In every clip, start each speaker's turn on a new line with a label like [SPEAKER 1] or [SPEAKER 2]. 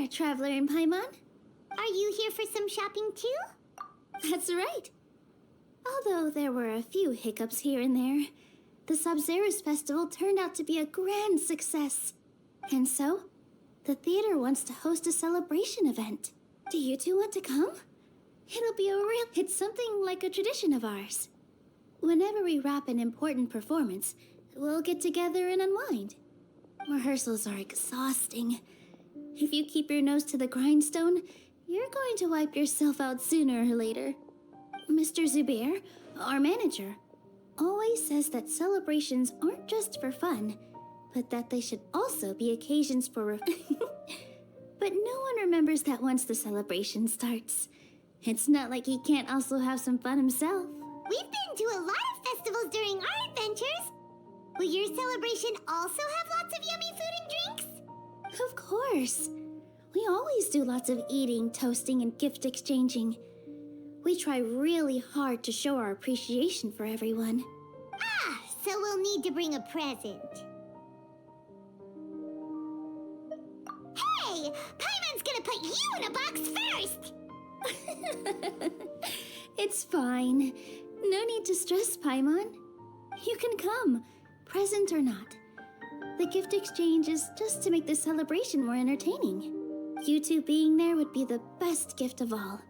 [SPEAKER 1] there, Traveler and Paimon.
[SPEAKER 2] Are you here for some shopping too?
[SPEAKER 1] That's right. Although there were a few hiccups here and there, the Sabzeruz festival turned out to be a grand success. And so, the theater wants to host a celebration event. Do you two want to come? It's something like a tradition of ours. Whenever we wrap an important performance, we'll get together and unwind. Rehearsals are exhausting. If you keep your nose to the grindstone, you're going to wipe yourself out sooner or later. Mr. Zubair, our manager, always says that celebrations aren't just for fun, but that they should also be occasions for But no one remembers that once the celebration starts. It's not like he can't also have some fun himself.
[SPEAKER 2] We've been to a lot of festivals during our adventures. Will your celebration also have lots of yummy food and drinks?
[SPEAKER 1] Of course. We always do lots of eating, toasting, and gift exchanging. We try really hard to show our appreciation for everyone.
[SPEAKER 2] Ah, so we'll need to bring a present. Hey! Paimon's gonna put you in a box first!
[SPEAKER 1] It's fine. No need to stress, Paimon. You can come, present or not. The gift exchange is just to make the celebration more entertaining. You two being there would be the best gift of all.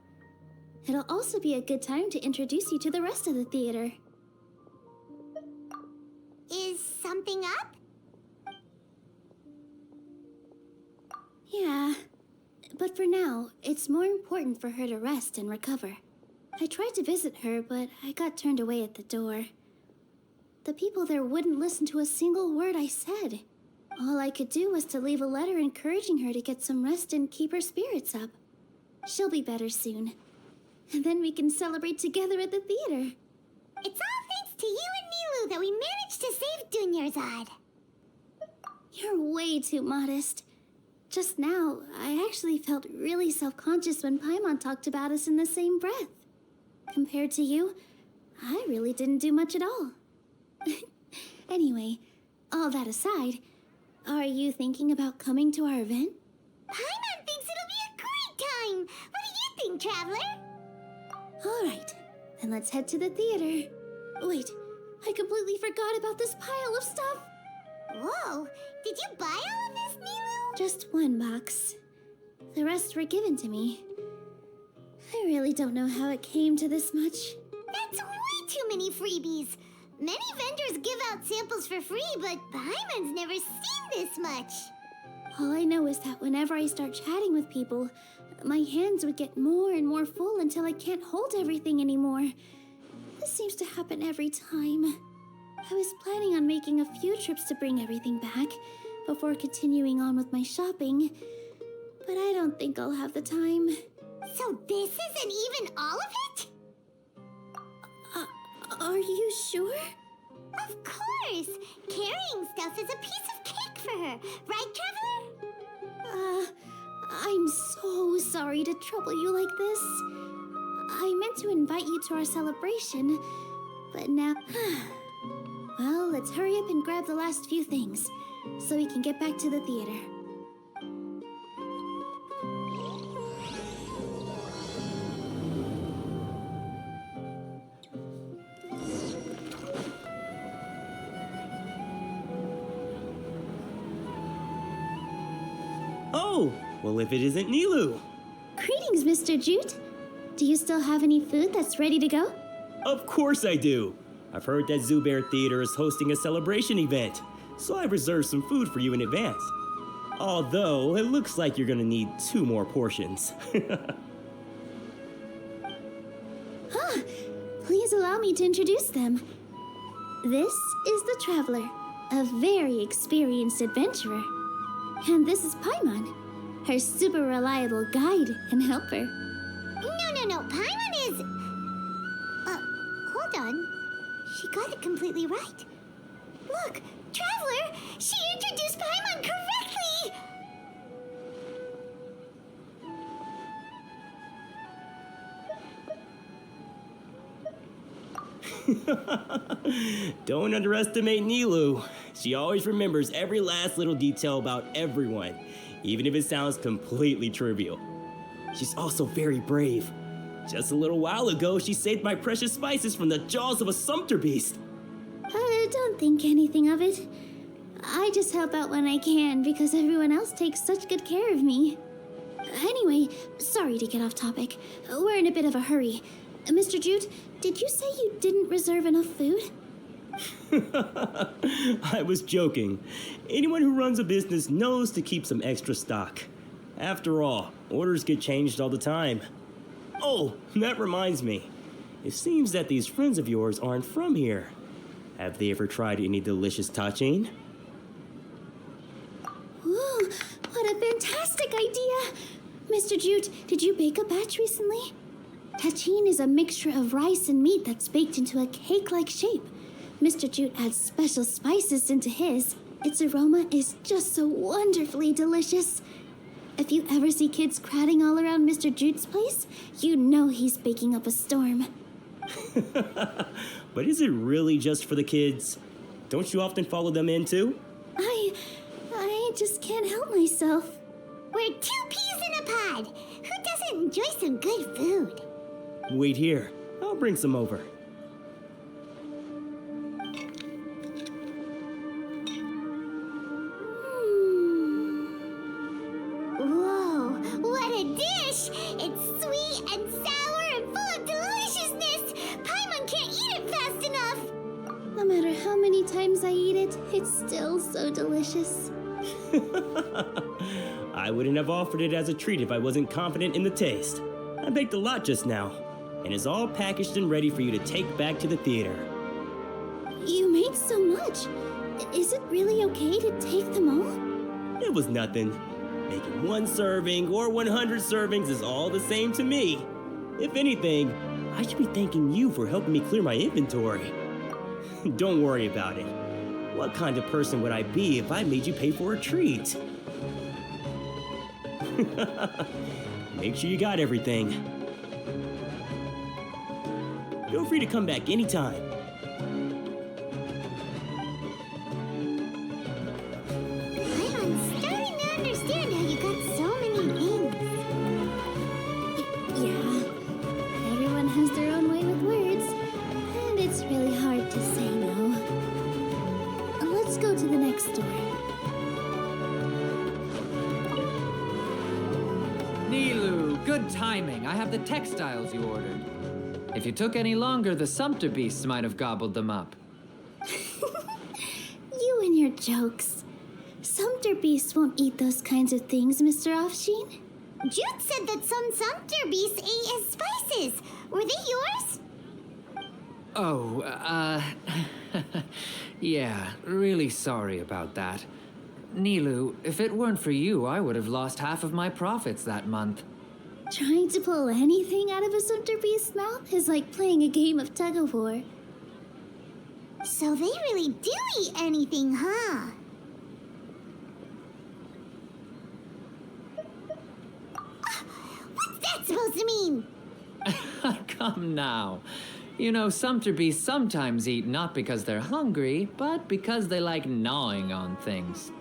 [SPEAKER 1] It'll also be a good time to introduce you to the rest of the theater.
[SPEAKER 2] Is something up?
[SPEAKER 1] Yeah, but for now, it's more important for her to rest and recover. I tried to visit her, but I got turned away at the door. The people there wouldn't listen to a single word I said. All I could do was to leave a letter encouraging her to get some rest and keep her spirits up. She'll be better soon. And then we can celebrate together at the theater.
[SPEAKER 2] It's all thanks to you and Nilou that we managed to save Dunyarzad.
[SPEAKER 1] You're way too modest. Just now, I actually felt really self-conscious when Paimon talked about us in the same breath. Compared to you, I really didn't do much at all. Anyway, all that aside, are you thinking about coming to our event?
[SPEAKER 2] Paimon thinks it'll be a great time! What do you think, Traveler?
[SPEAKER 1] Alright, then let's head to the theater. Wait, I completely forgot about this pile of stuff.
[SPEAKER 2] Whoa, did you buy all of this, Nilou?
[SPEAKER 1] Just one box. The rest were given to me. I really don't know how it came to this much.
[SPEAKER 2] That's way too many freebies. Many vendors give out samples for free, but Paimon's never seen this much.
[SPEAKER 1] All I know is that whenever I start chatting with people, my hands would get more and more full until I can't hold everything anymore. This seems to happen every time. I was planning on making a few trips to bring everything back before continuing on with my shopping, but I don't think I'll have the time.
[SPEAKER 2] So this isn't even all of it?
[SPEAKER 1] Are you sure?
[SPEAKER 2] Of course! Carrying stuff is a piece of cake for her, right, Traveler?
[SPEAKER 1] I'm so sorry to trouble you like this. I meant to invite you to our celebration, but now... Well, let's hurry up and grab the last few things, so we can get back to the theater.
[SPEAKER 3] Oh, well if it isn't Nilou.
[SPEAKER 1] Greetings, Mr. Jute. Do you still have any food that's ready to go?
[SPEAKER 3] Of course I do. I've heard that Zubair Theater is hosting a celebration event, so I've reserved some food for you in advance. Although, it looks like you're gonna need 2 more portions.
[SPEAKER 1] Please allow me to introduce them. This is the Traveler, a very experienced adventurer. And this is Paimon, her super reliable guide and helper.
[SPEAKER 2] No, Paimon is... hold on. She got it completely right. Look, Traveler, she introduced Paimon correctly!
[SPEAKER 3] Don't underestimate Nilou. She always remembers every last little detail about everyone, even if it sounds completely trivial. She's also very brave. Just a little while ago, she saved my precious spices from the jaws of a sumpter beast.
[SPEAKER 1] Don't think anything of it. I just help out when I can because everyone else takes such good care of me. Anyway, sorry to get off topic. We're in a bit of a hurry. Mr. Jute, did you say you didn't reserve enough food?
[SPEAKER 3] I was joking. Anyone who runs a business knows to keep some extra stock. After all, orders get changed all the time. Oh, that reminds me. It seems that these friends of yours aren't from here. Have they ever tried any delicious tachin?
[SPEAKER 1] Ooh, what a fantastic idea! Mr. Jute, did you bake a batch recently? Tachin is a mixture of rice and meat that's baked into a cake-like shape. Mr. Jute adds special spices into his. Its aroma is just so wonderfully delicious. If you ever see kids crowding all around Mr. Jute's place, you know he's baking up a storm.
[SPEAKER 3] But is it really just for the kids? Don't you often follow them in too?
[SPEAKER 1] I just can't help myself.
[SPEAKER 2] We're 2 peas in a pod. Who doesn't enjoy some good food?
[SPEAKER 3] Wait here. I'll bring some over.
[SPEAKER 2] Whoa, what a dish! It's sweet and sour and full of deliciousness! Paimon can't eat it fast enough!
[SPEAKER 1] No matter how many times I eat it, it's still so delicious.
[SPEAKER 3] I wouldn't have offered it as a treat if I wasn't confident in the taste. I baked a lot just now, and it's all packaged and ready for you to take back to the theater.
[SPEAKER 1] You made so much. Is it really okay to take them all?
[SPEAKER 3] It was nothing. Making 1 serving or 100 servings is all the same to me. If anything, I should be thanking you for helping me clear my inventory. Don't worry about it. What kind of person would I be if I made you pay for a treat? Make sure you got everything. Feel free to come back anytime.
[SPEAKER 2] I'm starting to understand how you got so many things.
[SPEAKER 1] Yeah, everyone has their own way with words, and it's really hard to say no. Let's go to the next store.
[SPEAKER 4] Nilou, good timing. I have the textiles you ordered. If you took any longer, the sumpter beasts might have gobbled them up.
[SPEAKER 1] You and your jokes. Sumpter beasts won't eat those kinds of things, Mr. Offsheen.
[SPEAKER 2] Jude said that some sumpter beasts ate his spices. Were they yours?
[SPEAKER 4] Oh, yeah, really sorry about that. Nilou, if it weren't for you, I would have lost half of my profits that month.
[SPEAKER 1] Trying to pull anything out of a sumpter beast's mouth is like playing a game of tug-of-war.
[SPEAKER 2] So they really do eat anything, huh? What's that supposed to mean?
[SPEAKER 4] Come now. You know, sumpter beasts sometimes eat not because they're hungry, but because they like gnawing on things.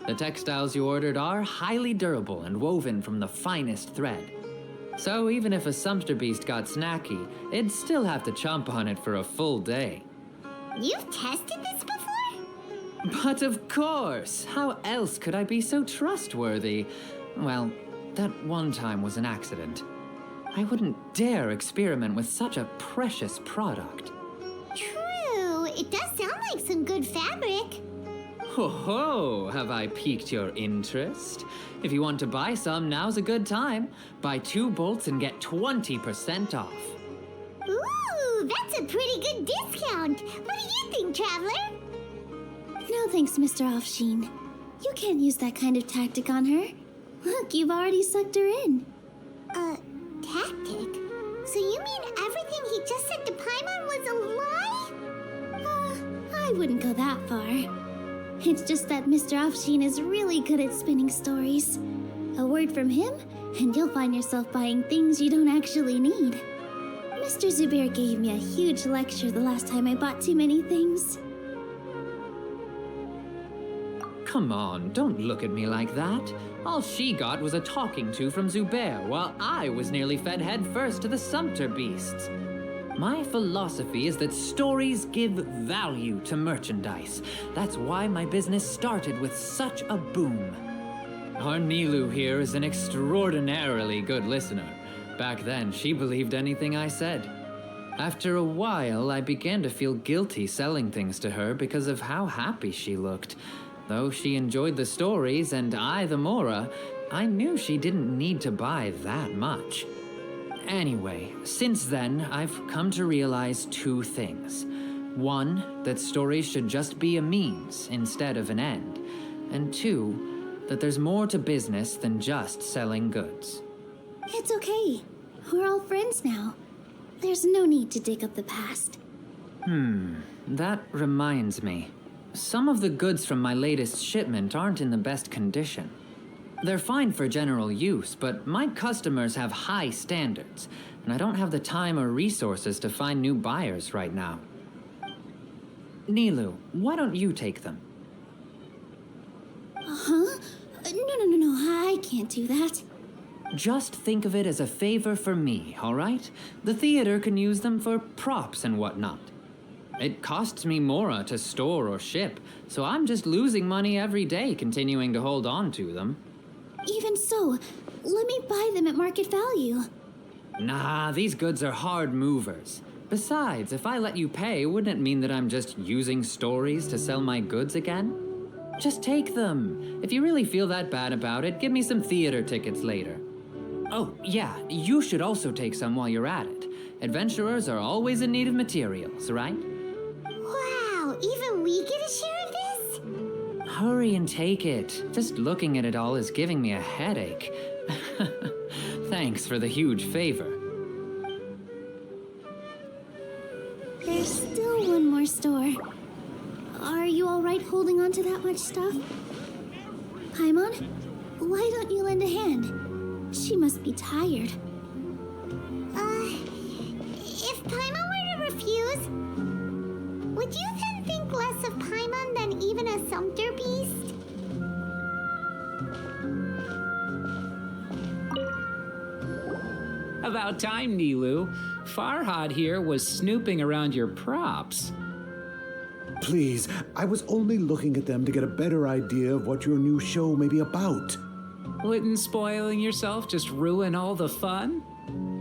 [SPEAKER 4] The textiles you ordered are highly durable and woven from the finest thread. So even if a sumpter beast got snacky, it'd still have to chomp on it for a full day.
[SPEAKER 2] You've tested this before?
[SPEAKER 4] But of course! How else could I be so trustworthy? Well, that one time was an accident. I wouldn't dare experiment with such a precious product.
[SPEAKER 2] True, it does sound like some good fabric.
[SPEAKER 4] Ho ho! Have I piqued your interest? If you want to buy some, now's a good time. Buy 2 bolts and get 20% off.
[SPEAKER 2] Ooh, that's a pretty good discount. What do you think, Traveler?
[SPEAKER 1] No thanks, Mr. Offsheen. You can't use that kind of tactic on her. Look, you've already sucked her in.
[SPEAKER 2] Tactic? So you mean everything he just said to Paimon was a lie?
[SPEAKER 1] I wouldn't go that far. It's just that Mr. Offsheen is really good at spinning stories. A word from him, and you'll find yourself buying things you don't actually need. Mr. Zubair gave me a huge lecture the last time I bought too many things.
[SPEAKER 4] Come on, don't look at me like that. All she got was a talking to from Zubair, while I was nearly fed headfirst to the Sumpter beasts. My philosophy is that stories give value to merchandise. That's why my business started with such a boom. Our Nilou here is an extraordinarily good listener. Back then, she believed anything I said. After a while, I began to feel guilty selling things to her because of how happy she looked. Though she enjoyed the stories and I the Mora, I knew she didn't need to buy that much. Anyway, since then, I've come to realize two things. One, that stories should just be a means instead of an end. And two, that there's more to business than just selling goods.
[SPEAKER 1] It's okay. We're all friends now. There's no need to dig up the past.
[SPEAKER 4] That reminds me. Some of the goods from my latest shipment aren't in the best condition. They're fine for general use, but my customers have high standards, and I don't have the time or resources to find new buyers right now. Nilou, why don't you take them?
[SPEAKER 1] Huh? No, I can't do that.
[SPEAKER 4] Just think of it as a favor for me, all right? The theater can use them for props and whatnot. It costs me Mora to store or ship, so I'm just losing money every day continuing to hold on to them.
[SPEAKER 1] Even so, let me buy them at market value.
[SPEAKER 4] Nah, these goods are hard movers. Besides, if I let you pay, wouldn't it mean that I'm just using stories to sell my goods again? Just take them. If you really feel that bad about it, give me some theater tickets later. Oh, yeah, you should also take some while you're at it. Adventurers are always in need of materials, right?
[SPEAKER 2] Wow, even we get a share of this?
[SPEAKER 4] Hurry and take it. Just looking at it all is giving me a headache. Thanks for the huge favor.
[SPEAKER 1] There's still one more store. Are you all right holding on to that much stuff? Paimon, why don't you lend a hand? She must be tired.
[SPEAKER 2] If Paimon were to refuse, would you then think less of Paimon than even a Sumpter beast?
[SPEAKER 5] About time, Nilou. Farhad here was snooping around your props.
[SPEAKER 6] Please, I was only looking at them to get a better idea of what your new show may be about.
[SPEAKER 5] Wouldn't spoiling yourself just ruin all the fun?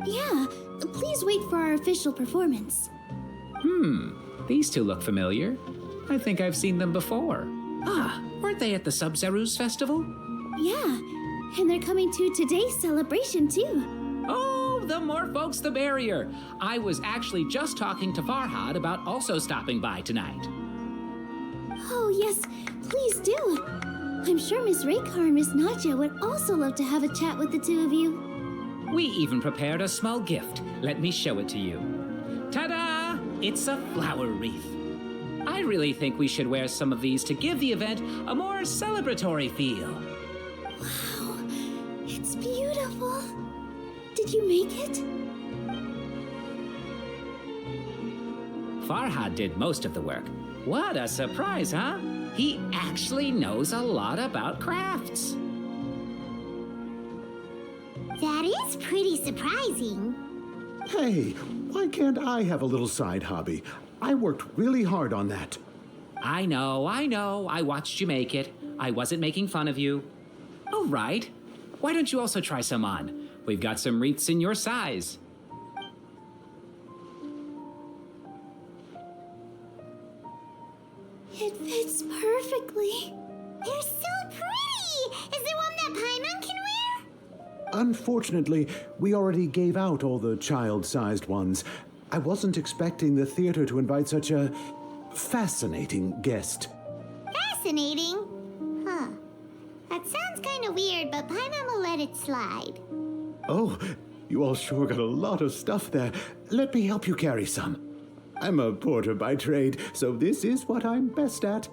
[SPEAKER 1] Yeah, please wait for our official performance.
[SPEAKER 5] These two look familiar. I think I've seen them before. Ah, weren't they at the Sub-Zerus festival?
[SPEAKER 1] Yeah, and they're coming to today's celebration too.
[SPEAKER 5] Oh, the more folks the merrier. I was actually just talking to Farhad about also stopping by tonight.
[SPEAKER 1] Oh yes, please do. I'm sure Miss Raykar and Miss Nadja would also love to have a chat with the two of you.
[SPEAKER 5] We even prepared a small gift. Let me show it to you. Ta-da! It's a flower wreath. I really think we should wear some of these to give the event a more celebratory feel.
[SPEAKER 1] Wow, it's beautiful. Did you make it?
[SPEAKER 5] Farhad did most of the work. What a surprise, huh? He actually knows a lot about crafts.
[SPEAKER 2] That is pretty surprising.
[SPEAKER 6] Hey, why can't I have a little side hobby? I worked really hard on that.
[SPEAKER 5] I know. I watched you make it. I wasn't making fun of you. All right. Why don't you also try some on? We've got some wreaths in your size.
[SPEAKER 1] It fits perfectly.
[SPEAKER 2] They're so pretty! Is there one that Paimon can wear?
[SPEAKER 6] Unfortunately, we already gave out all the child-sized ones. I wasn't expecting the theater to invite such a fascinating guest.
[SPEAKER 2] Fascinating? Huh. That sounds kind of weird, but Paimon will let it slide.
[SPEAKER 6] Oh, you all sure got a lot of stuff there. Let me help you carry some. I'm a porter by trade, so this is what I'm best at.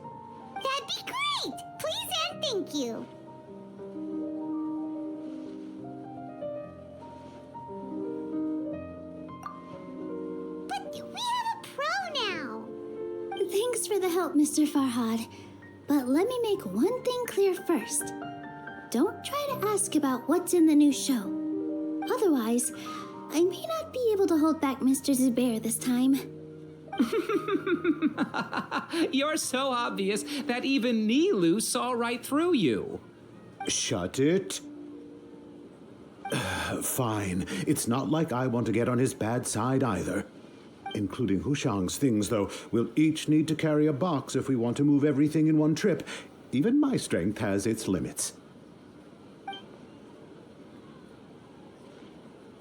[SPEAKER 2] That'd be great! Please and thank you. But we have a pro now.
[SPEAKER 1] Thanks for the help, Mr. Farhad. But let me make one thing clear first. Don't try to ask about what's in the new show. Otherwise, I may not be able to hold back Mr. Zubair this time.
[SPEAKER 5] You're so obvious that even Nilou saw right through you.
[SPEAKER 6] Shut it. Fine. It's not like I want to get on his bad side either. Including Hushang's things, though. We'll each need to carry a box if we want to move everything in one trip. Even my strength has its limits.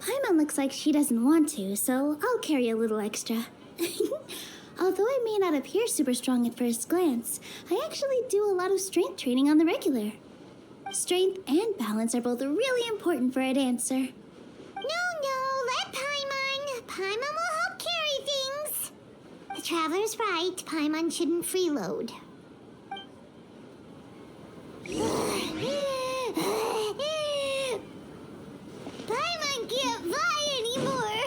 [SPEAKER 1] Paimon looks like she doesn't want to, so I'll carry a little extra. Although I may not appear super strong at first glance, I actually do a lot of strength training on the regular. Strength and balance are both really important for a dancer.
[SPEAKER 2] No, let Paimon. Paimon will help carry things. The Traveler's right. Paimon shouldn't freeload. Paimon can't fly anymore.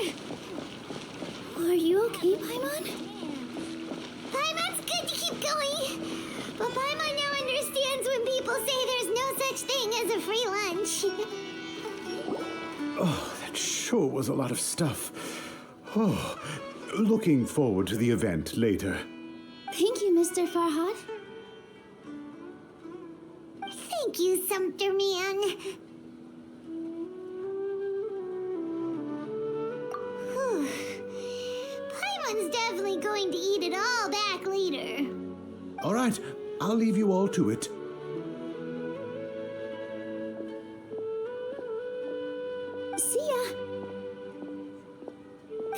[SPEAKER 1] Are you okay, Paimon?
[SPEAKER 2] Paimon's good to keep going. But Paimon now understands when people say there's no such thing as a free lunch.
[SPEAKER 6] Oh, that sure was a lot of stuff. Oh, looking forward to the event later.
[SPEAKER 1] Thank you, Mr. Farhad.
[SPEAKER 2] Thank you, Sumpter Man. Whew. Paimon's definitely going to eat it all back later.
[SPEAKER 6] All right, I'll leave you all to it.
[SPEAKER 1] See ya.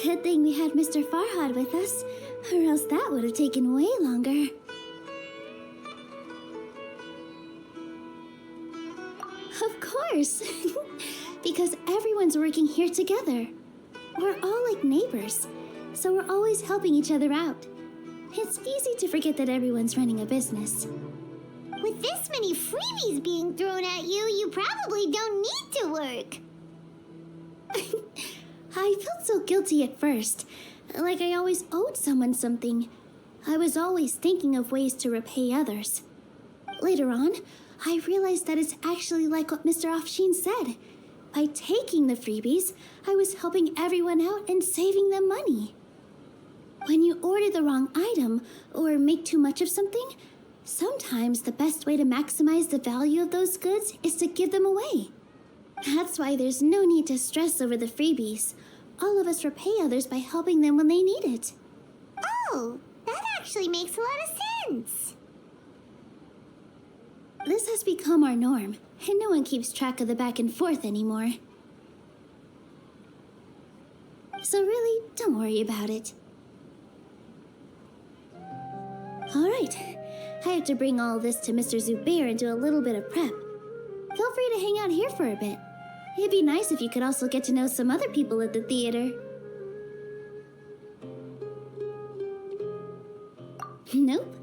[SPEAKER 1] Good thing we had Mr. Farhad with us, or else that would have taken way longer. Of course. Because everyone's working here together. We're all like neighbors, so we're always helping each other out. It's easy to forget that everyone's running a business.
[SPEAKER 2] With this many freebies being thrown at you, you probably don't need to work.
[SPEAKER 1] I felt so guilty at first, like I always owed someone something. I was always thinking of ways to repay others. Later on, I realized that it's actually like what Mr. Afshin said. By taking the freebies, I was helping everyone out and saving them money. When you order the wrong item or make too much of something, sometimes the best way to maximize the value of those goods is to give them away. That's why there's no need to stress over the freebies. All of us repay others by helping them when they need it.
[SPEAKER 2] Oh, that actually makes a lot of sense.
[SPEAKER 1] This has become our norm, and no one keeps track of the back and forth anymore. So really, don't worry about it. Alright, I have to bring all this to Mr. Zubair and do a little bit of prep. Feel free to hang out here for a bit. It'd be nice if you could also get to know some other people at the theater. Nope.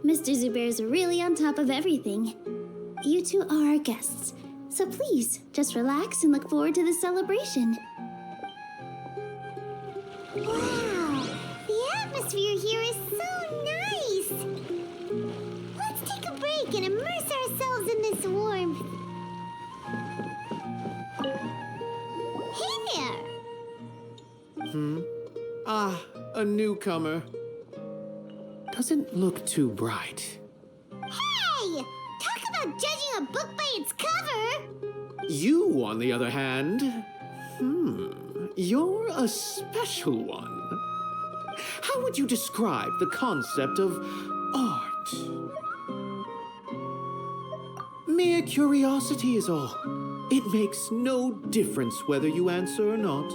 [SPEAKER 1] Mr. Zubair's really on top of everything. You two are our guests, so please, just relax and look forward to the celebration.
[SPEAKER 2] Wow, the atmosphere here is so nice. Let's take a break and immerse ourselves in this warmth. Hey there!
[SPEAKER 7] Ah, a newcomer. Doesn't look too bright.
[SPEAKER 2] Hey! Talk about judging a book by its cover!
[SPEAKER 7] You, on the other hand, you're a special one. How would you describe the concept of art? Mere curiosity is all. It makes no difference whether you answer or not.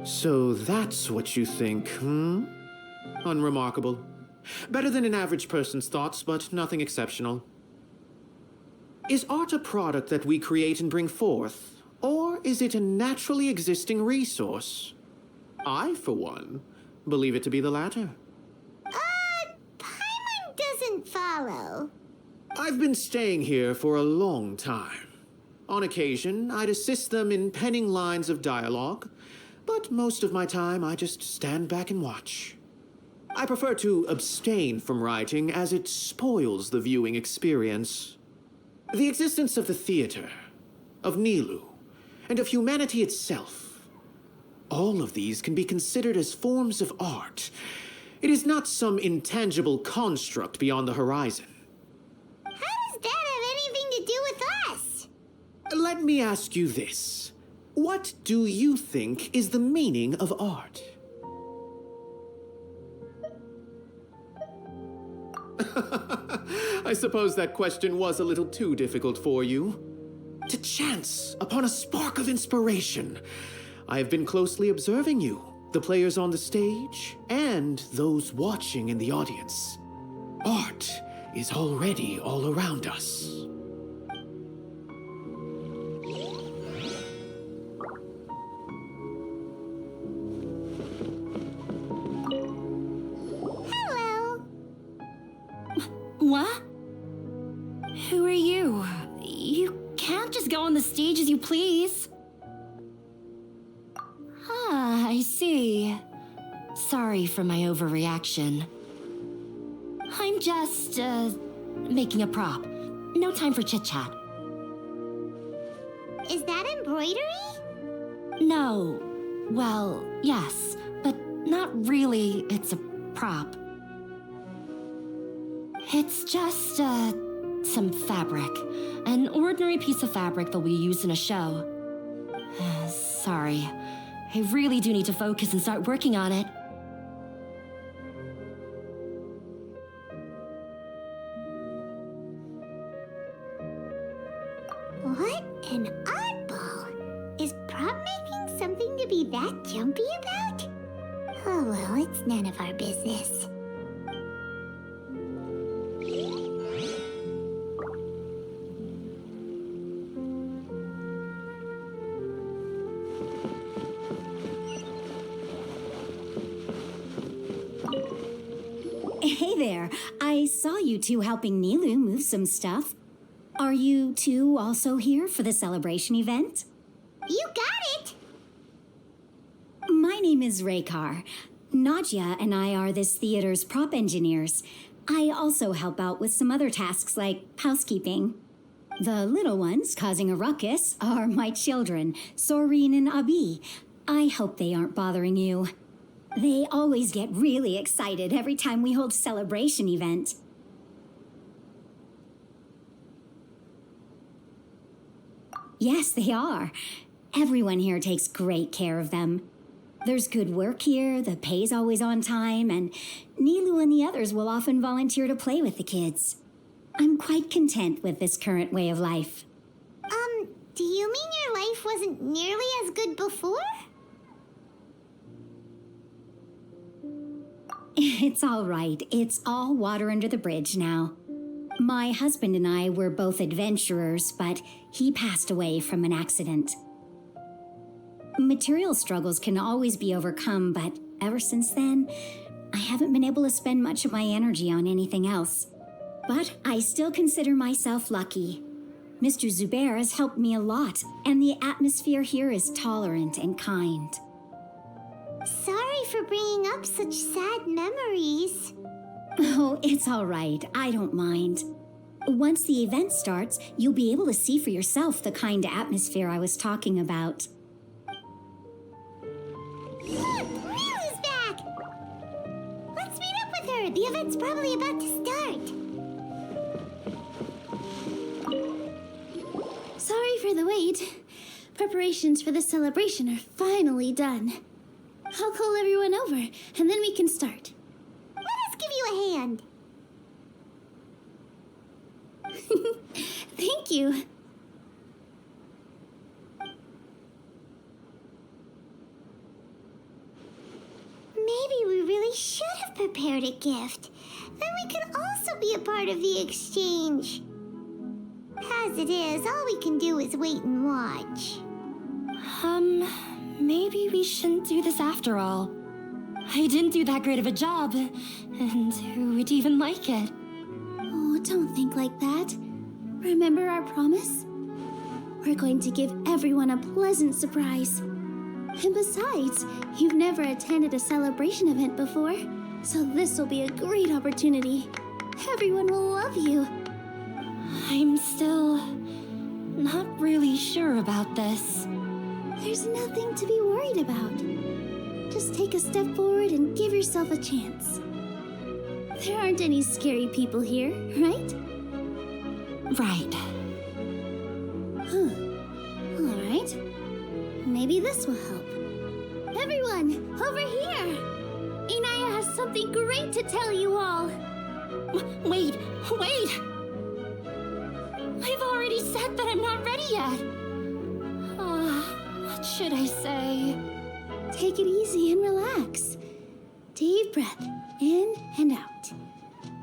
[SPEAKER 7] So that's what you think, Unremarkable. Better than an average person's thoughts, but nothing exceptional. Is art a product that we create and bring forth, or is it a naturally existing resource? I, for one, believe it to be the latter.
[SPEAKER 2] Paimon doesn't follow.
[SPEAKER 7] I've been staying here for a long time. On occasion, I'd assist them in penning lines of dialogue, But most of my time, I just stand back and watch. I prefer to abstain from writing as it spoils the viewing experience. The existence of the theater, of Nilou, and of humanity itself, all of these can be considered as forms of art. It is not some intangible construct beyond the horizon.
[SPEAKER 2] How does that have anything to do with us?
[SPEAKER 7] Let me ask you this. What do you think is the meaning of art? I suppose that question was a little too difficult for you. To chance upon a spark of inspiration, I have been closely observing you, the players on the stage, and those watching in the audience. Art is already all around us.
[SPEAKER 2] Hello.
[SPEAKER 8] What? Who are you? You can't just go on the stage as you please. Ah, I see. Sorry for my overreaction. I'm just, making a prop. No time for chit-chat.
[SPEAKER 2] Is that embroidery?
[SPEAKER 8] No. Well, yes, but not really. It's a prop. It's just, some fabric. An ordinary piece of fabric that we use in a show. Sorry. I really do need to focus and start working on it.
[SPEAKER 2] What an oddball! Is prop making something to be that jumpy about? Oh well, it's none of our business.
[SPEAKER 9] Hey there. I saw you two helping Nilou move some stuff. Are you two also here for the celebration event?
[SPEAKER 2] You got it!
[SPEAKER 9] My name is Raykar. Nadia and I are this theater's prop engineers. I also help out with some other tasks like housekeeping. The little ones causing a ruckus are my children, Soreen and Abi. I hope they aren't bothering you. They always get really excited every time we hold a celebration event. Yes, they are. Everyone here takes great care of them. There's good work here, the pay's always on time, and Nilou and the others will often volunteer to play with the kids. I'm quite content with this current way of life.
[SPEAKER 2] Do you mean your life wasn't nearly as good before?
[SPEAKER 9] It's all right. It's all water under the bridge now. My husband and I were both adventurers, but he passed away from an accident. Material struggles can always be overcome, but ever since then, I haven't been able to spend much of my energy on anything else. But I still consider myself lucky. Mr. Zubair has helped me a lot, and the atmosphere here is tolerant and kind.
[SPEAKER 2] Sorry for bringing up such sad memories.
[SPEAKER 9] Oh, it's all right. I don't mind. Once the event starts, you'll be able to see for yourself the kind of atmosphere I was talking about.
[SPEAKER 2] Look, Nilou's back! Let's meet up with her. The event's probably about to start.
[SPEAKER 1] Sorry for the wait. Preparations for the celebration are finally done. I'll call everyone over, and then we can start.
[SPEAKER 2] Let us give you a hand.
[SPEAKER 1] Thank you.
[SPEAKER 2] Maybe we really should have prepared a gift. Then we could also be a part of the exchange. As it is, all we can do is wait and watch.
[SPEAKER 8] Maybe we shouldn't do this after all. I didn't do that great of a job, and who would even like it?
[SPEAKER 1] Oh, don't think like that. Remember our promise? We're going to give everyone a pleasant surprise. And besides, you've never attended a celebration event before, so this will be a great opportunity. Everyone will love you.
[SPEAKER 8] I'm still not really sure about this.
[SPEAKER 1] There's nothing to be worried about. Just take a step forward and give yourself a chance. There aren't any scary people here, right?
[SPEAKER 8] Right.
[SPEAKER 1] Huh. All right. Maybe this will help. Everyone, over here! Inayah has something great to tell you all.
[SPEAKER 8] Wait! I've already said that I'm not ready yet. What should I say?
[SPEAKER 1] Take it easy and relax. Deep breath, in and out.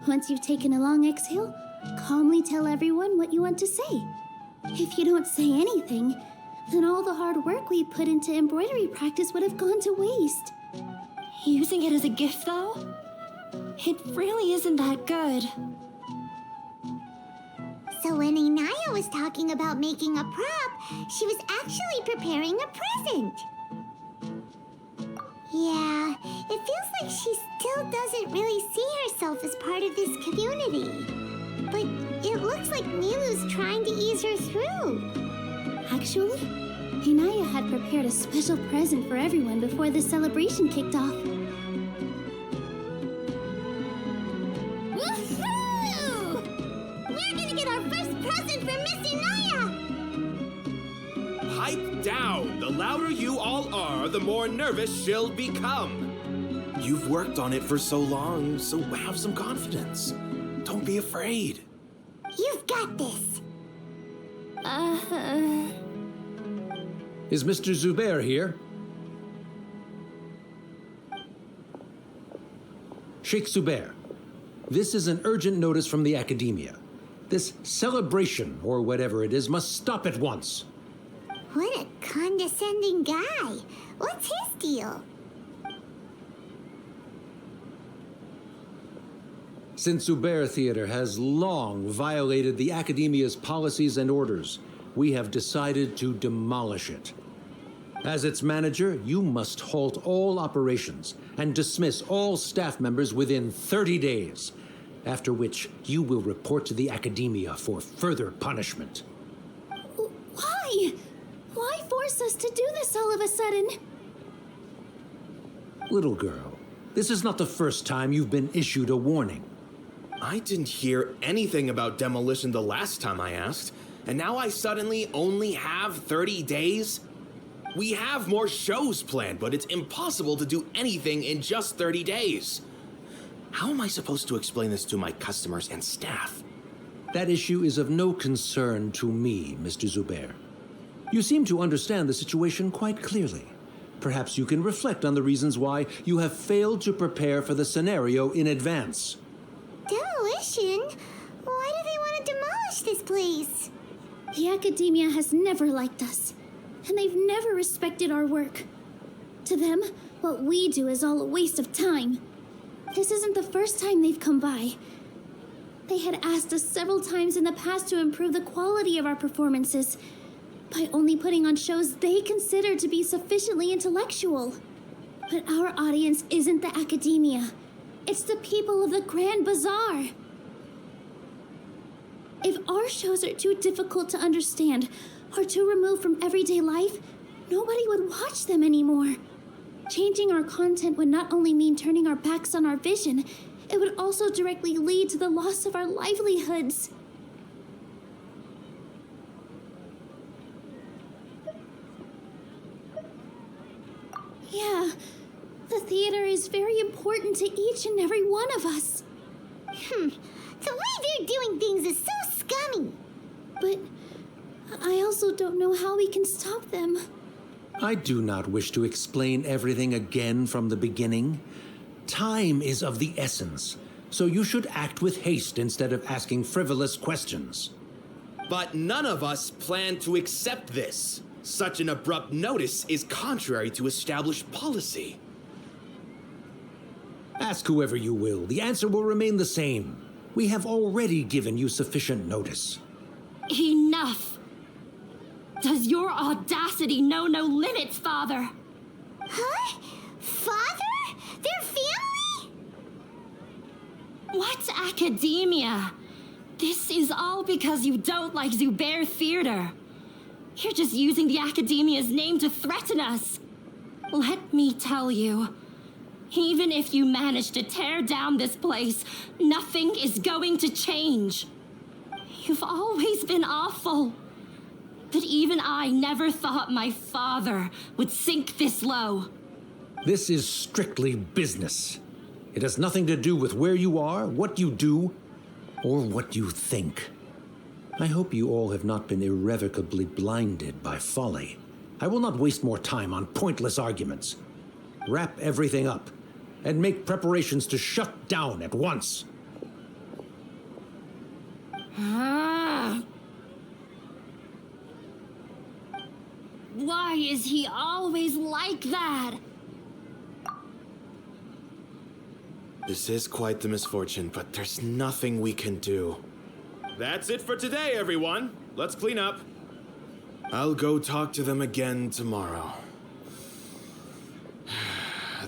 [SPEAKER 1] Once you've taken a long exhale, calmly tell everyone what you want to say. If you don't say anything, then all the hard work we put into embroidery practice would have gone to waste.
[SPEAKER 8] Using it as a gift, though? It really isn't that good.
[SPEAKER 2] So when Inayah was talking about making a prop, she was actually preparing a present. Yeah, it feels like she still doesn't really see herself as part of this community. But it looks like Nilou's trying to ease her through.
[SPEAKER 1] Actually, Inayah had prepared a special present for everyone before the celebration kicked off.
[SPEAKER 2] Woohoo! We're gonna get our first present for Miss Inayah!
[SPEAKER 10] Pipe down! The louder you all are, the more nervous she'll become. You've worked on it for so long, so have some confidence. Don't be afraid.
[SPEAKER 2] You've got this.
[SPEAKER 11] Is Mr. Zubair here? Sheikh Zubair, this is an urgent notice from the Academia. This celebration, or whatever it is, must stop at once.
[SPEAKER 2] What a condescending guy. What's his deal?
[SPEAKER 11] Since Zubair Theater has long violated the Academia's policies and orders, we have decided to demolish it. As its manager, you must halt all operations and dismiss all staff members within 30 days, after which you will report to the Academia for further punishment.
[SPEAKER 1] Why? Why force us to do this all of a sudden?
[SPEAKER 11] Little girl, this is not the first time you've been issued a warning.
[SPEAKER 10] I didn't hear anything about demolition the last time I asked, and now I suddenly only have 30 days? We have more shows planned, but it's impossible to do anything in just 30 days. How am I supposed to explain this to my customers and staff?
[SPEAKER 11] That issue is of no concern to me, Mr. Zubair. You seem to understand the situation quite clearly. Perhaps you can reflect on the reasons why you have failed to prepare for the scenario in advance.
[SPEAKER 2] Demolition? Why do they want to demolish this place?
[SPEAKER 1] The Academia has never liked us, and they've never respected our work. To them, what we do is all a waste of time. This isn't the first time they've come by. They had asked us several times in the past to improve the quality of our performances by only putting on shows they consider to be sufficiently intellectual. But our audience isn't the Academia. It's the people of the Grand Bazaar. If our shows are too difficult to understand or too removed from everyday life, nobody would watch them anymore. Changing our content would not only mean turning our backs on our vision, it would also directly lead to the loss of our livelihoods. Yeah, the theater is very important to each and every one of us.
[SPEAKER 2] The way they're doing things is so scummy.
[SPEAKER 1] But I also don't know how we can stop them.
[SPEAKER 11] I do not wish to explain everything again from the beginning. Time is of the essence, so you should act with haste instead of asking frivolous questions.
[SPEAKER 10] But none of us plan to accept this. Such an abrupt notice is contrary to established policy.
[SPEAKER 11] Ask whoever you will, the answer will remain the same. We have already given you sufficient notice.
[SPEAKER 8] Enough! Does your audacity know no limits, Father?
[SPEAKER 2] Huh? Father? Their family?
[SPEAKER 8] What's academia? This is all because you don't like Zubair Theater. You're just using the Academia's name to threaten us. Let me tell you, even if you manage to tear down this place, nothing is going to change. You've always been awful. But even I never thought my father would sink this low.
[SPEAKER 11] This is strictly business. It has nothing to do with where you are, what you do, or what you think. I hope you all have not been irrevocably blinded by folly. I will not waste more time on pointless arguments. Wrap everything up and make preparations to shut down at once.
[SPEAKER 8] Why is he always like that?
[SPEAKER 10] This is quite the misfortune, but there's nothing we can do. That's it for today, everyone. Let's clean up. I'll go talk to them again tomorrow.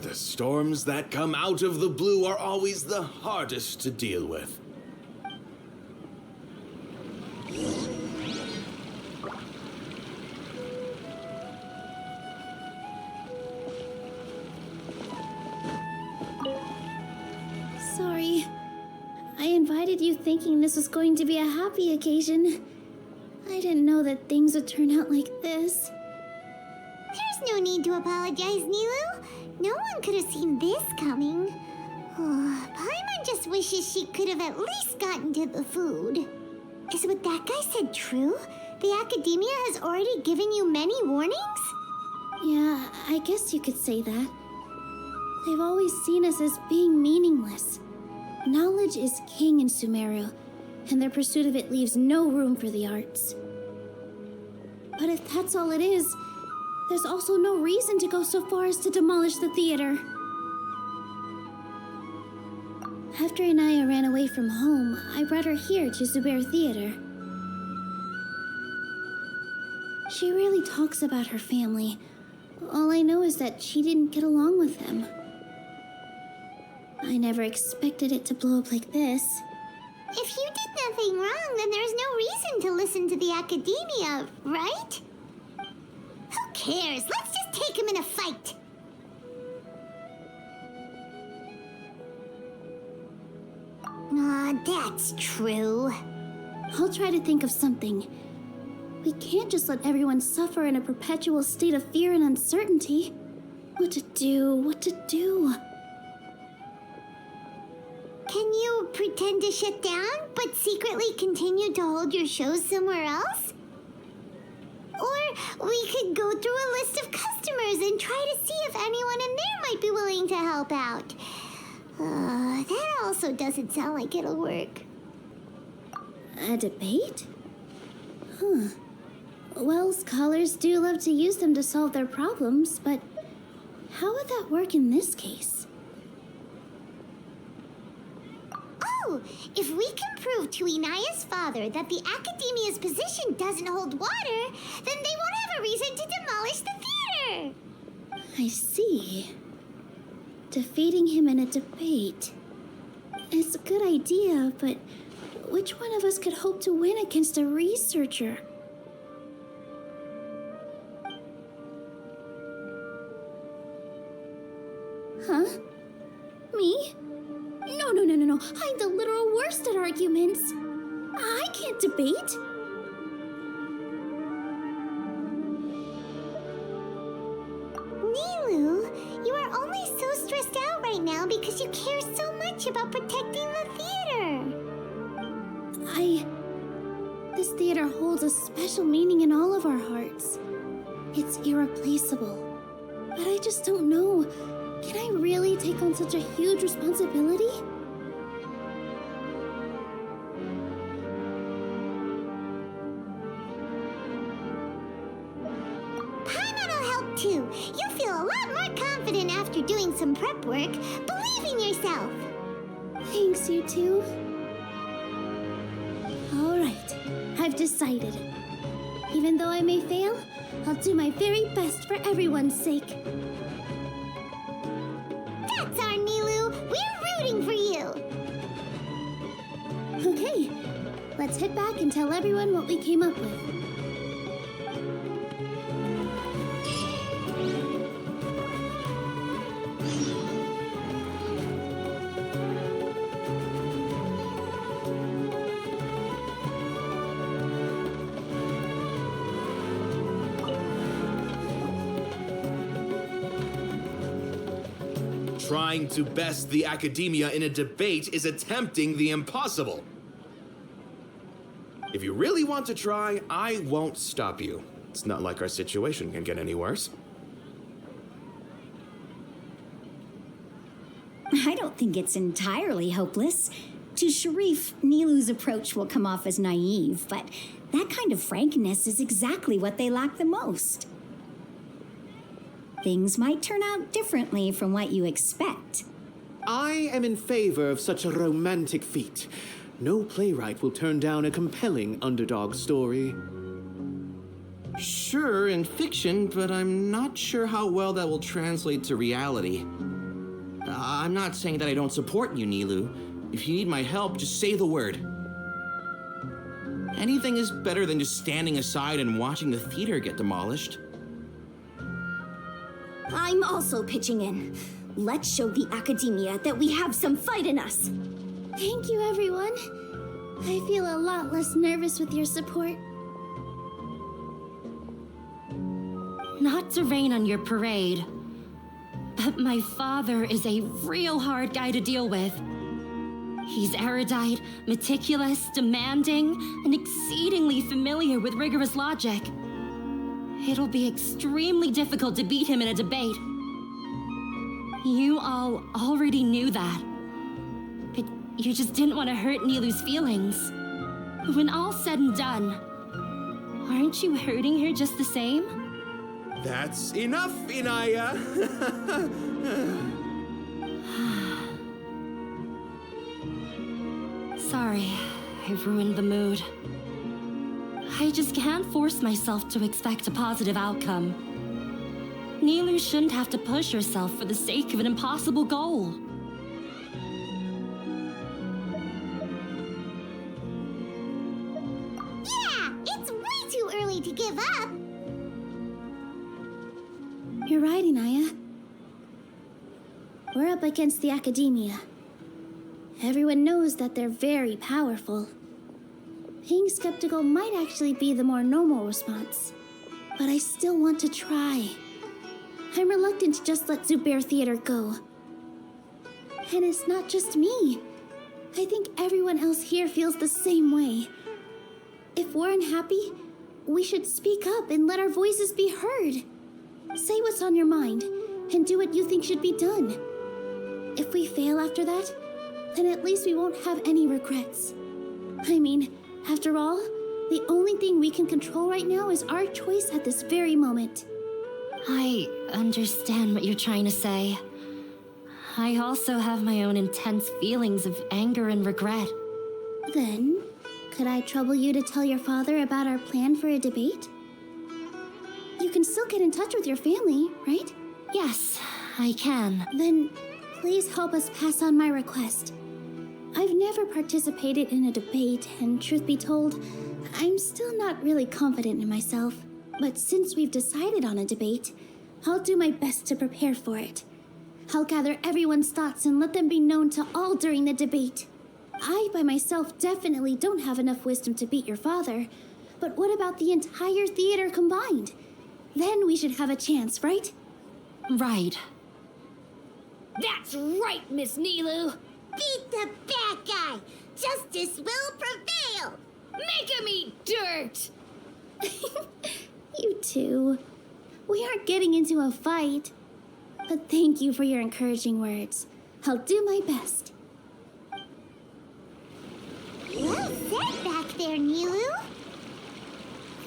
[SPEAKER 10] The storms that come out of the blue are always the hardest to deal with.
[SPEAKER 1] Sorry. I invited you thinking this was going to be a happy occasion. I didn't know that things would turn out like this.
[SPEAKER 2] There's no need to apologize, Nilou. No one could have seen this coming. Oh, Paimon just wishes she could have at least gotten to the food. Is what that guy said true? The Academia has already given you many warnings?
[SPEAKER 1] Yeah, I guess you could say that. They've always seen us as being meaningless. Knowledge is king in Sumeru, and their pursuit of it leaves no room for the arts. But if that's all it is, there's also no reason to go so far as to demolish the theater. After Inayah ran away from home, I brought her here to Zubair Theater. She really talks about her family. All I know is that she didn't get along with them. I never expected it to blow up like this.
[SPEAKER 2] If you did nothing wrong, then there's no reason to listen to the Academia, right? Who cares? Let's just take him in a fight. That's true.
[SPEAKER 1] I'll try to think of something. We can't just let everyone suffer in a perpetual state of fear and uncertainty. What to do?
[SPEAKER 2] Can you pretend to shut down, but secretly continue to hold your shows somewhere else? Or we could go through a list of customers and try to see if anyone in there might be willing to help out. That also doesn't sound like it'll work.
[SPEAKER 1] A debate? Huh. Well, scholars do love to use them to solve their problems, but how would that work in this case?
[SPEAKER 2] Oh, if we can prove to Inayah's father that the Academia's position doesn't hold water, then they won't have a reason to demolish the theater.
[SPEAKER 1] I see. Defeating him in a debate. It's a good idea, but which one of us could hope to win against a researcher? Huh? Me? No. I'm the literal worst at arguments. I can't debate.
[SPEAKER 2] Nilou, you are only so stressed out right now because you care so much about protecting the theater.
[SPEAKER 1] This theater holds a special meaning in all of our hearts. It's irreplaceable. But I just don't know. Can I really take on such a huge responsibility?
[SPEAKER 2] Paimon will help too. You feel a lot more confident after doing some prep work. Believe in yourself.
[SPEAKER 1] Thanks, you two. All right, I've decided. Even though I may fail, I'll do my very best for everyone's sake. Okay, let's head back and tell everyone what we came up with.
[SPEAKER 10] Trying to best the academia in a debate is attempting the impossible. If you really want to try, I won't stop you. It's not like our situation can get any worse.
[SPEAKER 9] I don't think it's entirely hopeless. To Sharif, Nilou's approach will come off as naive, but that kind of frankness is exactly what they lack the most. Things might turn out differently from what you expect.
[SPEAKER 7] I am in favor of such a romantic feat. No playwright will turn down a compelling underdog story.
[SPEAKER 10] Sure, in fiction, but I'm not sure how well that will translate to reality. I'm not saying that I don't support you, Nilou. If you need my help, just say the word. Anything is better than just standing aside and watching the theater get demolished.
[SPEAKER 1] I'm also pitching in. Let's show the academia that we have some fight in us. Thank you, everyone. I feel a lot less nervous with your support.
[SPEAKER 8] Not to rain on your parade, but my father is a real hard guy to deal with. He's erudite, meticulous, demanding, and exceedingly familiar with rigorous logic. It'll be extremely difficult to beat him in a debate. You all already knew that. But you just didn't want to hurt Nilou's feelings. When all's said and done, aren't you hurting her just the same?
[SPEAKER 10] That's enough, Inayah!
[SPEAKER 8] Sorry, I ruined the mood. I just can't force myself to expect a positive outcome. Nilou shouldn't have to push herself for the sake of an impossible goal.
[SPEAKER 2] Yeah, it's way too early to give up.
[SPEAKER 1] You're right, Inayah. We're up against the academia. Everyone knows that they're very powerful. Being skeptical might actually be the more normal response. But I still want to try. I'm reluctant to just let Zubair Theater go. And it's not just me. I think everyone else here feels the same way. If we're unhappy, we should speak up and let our voices be heard. Say what's on your mind, and do what you think should be done. If we fail after that, then at least we won't have any regrets. I mean, after all, the only thing we can control right now is our choice at this very moment.
[SPEAKER 8] I understand what you're trying to say. I also have my own intense feelings of anger and regret.
[SPEAKER 1] Then, could I trouble you to tell your father about our plan for a debate? You can still get in touch with your family, right?
[SPEAKER 8] Yes, I can.
[SPEAKER 1] Then, please help us pass on my request. I've never participated in a debate, and truth be told, I'm still not really confident in myself. But since we've decided on a debate, I'll do my best to prepare for it. I'll gather everyone's thoughts and let them be known to all during the debate. I, by myself, definitely don't have enough wisdom to beat your father. But what about the entire theater combined? Then we should have a chance, right?
[SPEAKER 8] Right.
[SPEAKER 12] That's right, Miss Nilou.
[SPEAKER 2] Beat the bad guy. Justice will prevail.
[SPEAKER 12] Make him eat dirt.
[SPEAKER 1] You two. We aren't getting into a fight. But thank you for your encouraging words. I'll do my best.
[SPEAKER 2] Well said back there, Nilou.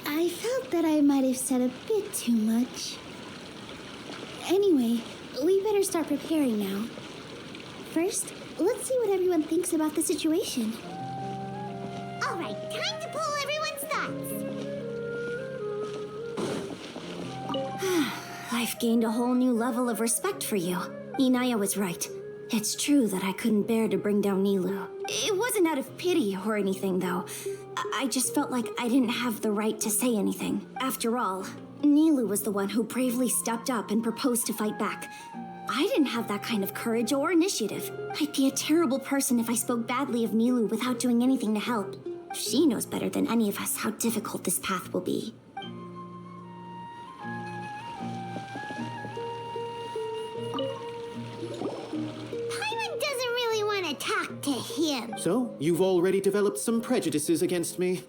[SPEAKER 1] I felt that I might have said a bit too much. Anyway, we better start preparing now. First, let's see what everyone thinks about the situation.
[SPEAKER 2] All right, time to pull everyone's thoughts.
[SPEAKER 1] I've gained a whole new level of respect for you. Inayah was right. It's true that I couldn't bear to bring down Nilou.
[SPEAKER 9] It wasn't out of pity or anything, though. I just felt like I didn't have the right to say anything. After all, Nilou was the one who bravely stepped up and proposed to fight back. I didn't have that kind of courage or initiative. I'd be a terrible person if I spoke badly of Nilou without doing anything to help. She knows better than any of us how difficult this path will be.
[SPEAKER 2] Paimon doesn't really want to talk to him.
[SPEAKER 7] So, you've already developed some prejudices against me.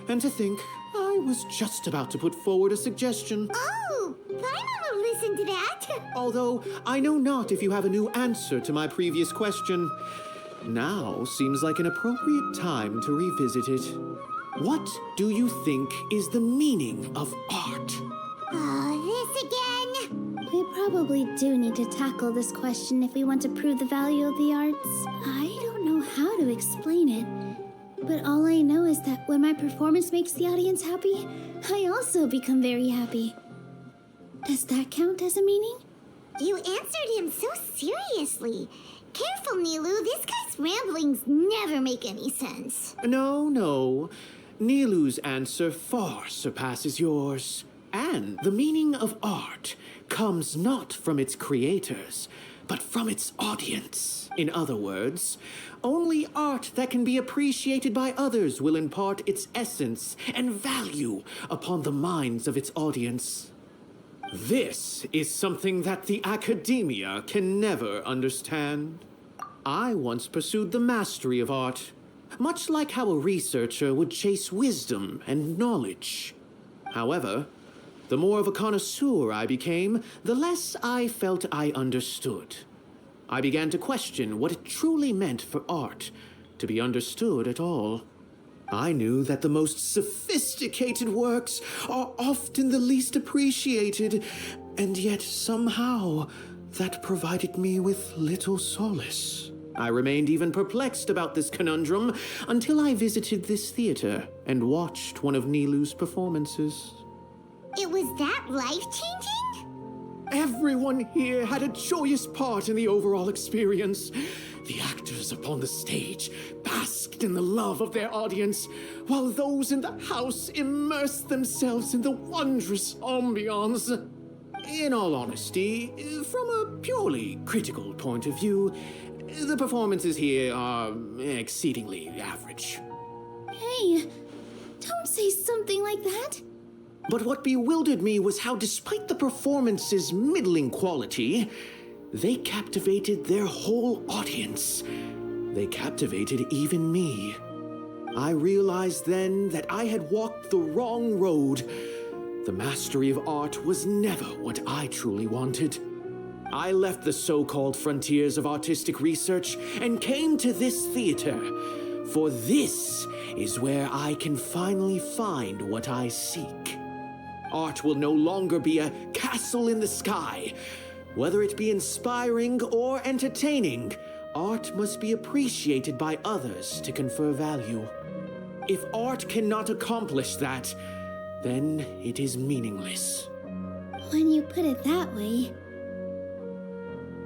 [SPEAKER 7] And to think, I was just about to put forward a suggestion.
[SPEAKER 2] Oh, Paimon will listen to that.
[SPEAKER 7] Although, I know not if you have a new answer to my previous question. Now seems like an appropriate time to revisit it. What do you think is the meaning of art?
[SPEAKER 2] Oh, this again?
[SPEAKER 1] We probably do need to tackle this question if we want to prove the value of the arts. I don't know how to explain it, but all I know is that when my performance makes the audience happy, I also become very happy. Does that count as a meaning?
[SPEAKER 2] You answered him so seriously. Careful, Nilou. This guy's ramblings never make any sense.
[SPEAKER 7] No. Nilou's answer far surpasses yours. And the meaning of art comes not from its creators, but from its audience. In other words, only art that can be appreciated by others will impart its essence and value upon the minds of its audience. This is something that the academia can never understand. I once pursued the mastery of art, much like how a researcher would chase wisdom and knowledge. However, the more of a connoisseur I became, the less I felt I understood. I began to question what it truly meant for art to be understood at all. I knew that the most sophisticated works are often the least appreciated, and yet somehow that provided me with little solace. I remained even perplexed about this conundrum until I visited this theater and watched one of Nilou's performances.
[SPEAKER 2] It was that life-changing?
[SPEAKER 7] Everyone here had a joyous part in the overall experience. The actors upon the stage basked in the love of their audience, while those in the house immersed themselves in the wondrous ambiance. In all honesty, from a purely critical point of view, the performances here are exceedingly average.
[SPEAKER 1] Hey, don't say something like that.
[SPEAKER 7] But what bewildered me was how, despite the performance's middling quality, they captivated their whole audience. They captivated even me. I realized then that I had walked the wrong road. The mastery of art was never what I truly wanted. I left the so-called frontiers of artistic research and came to this theater, for this is where I can finally find what I seek. Art will no longer be a castle in the sky. Whether it be inspiring or entertaining, art must be appreciated by others to confer value. If art cannot accomplish that, then it is meaningless.
[SPEAKER 1] When you put it that way...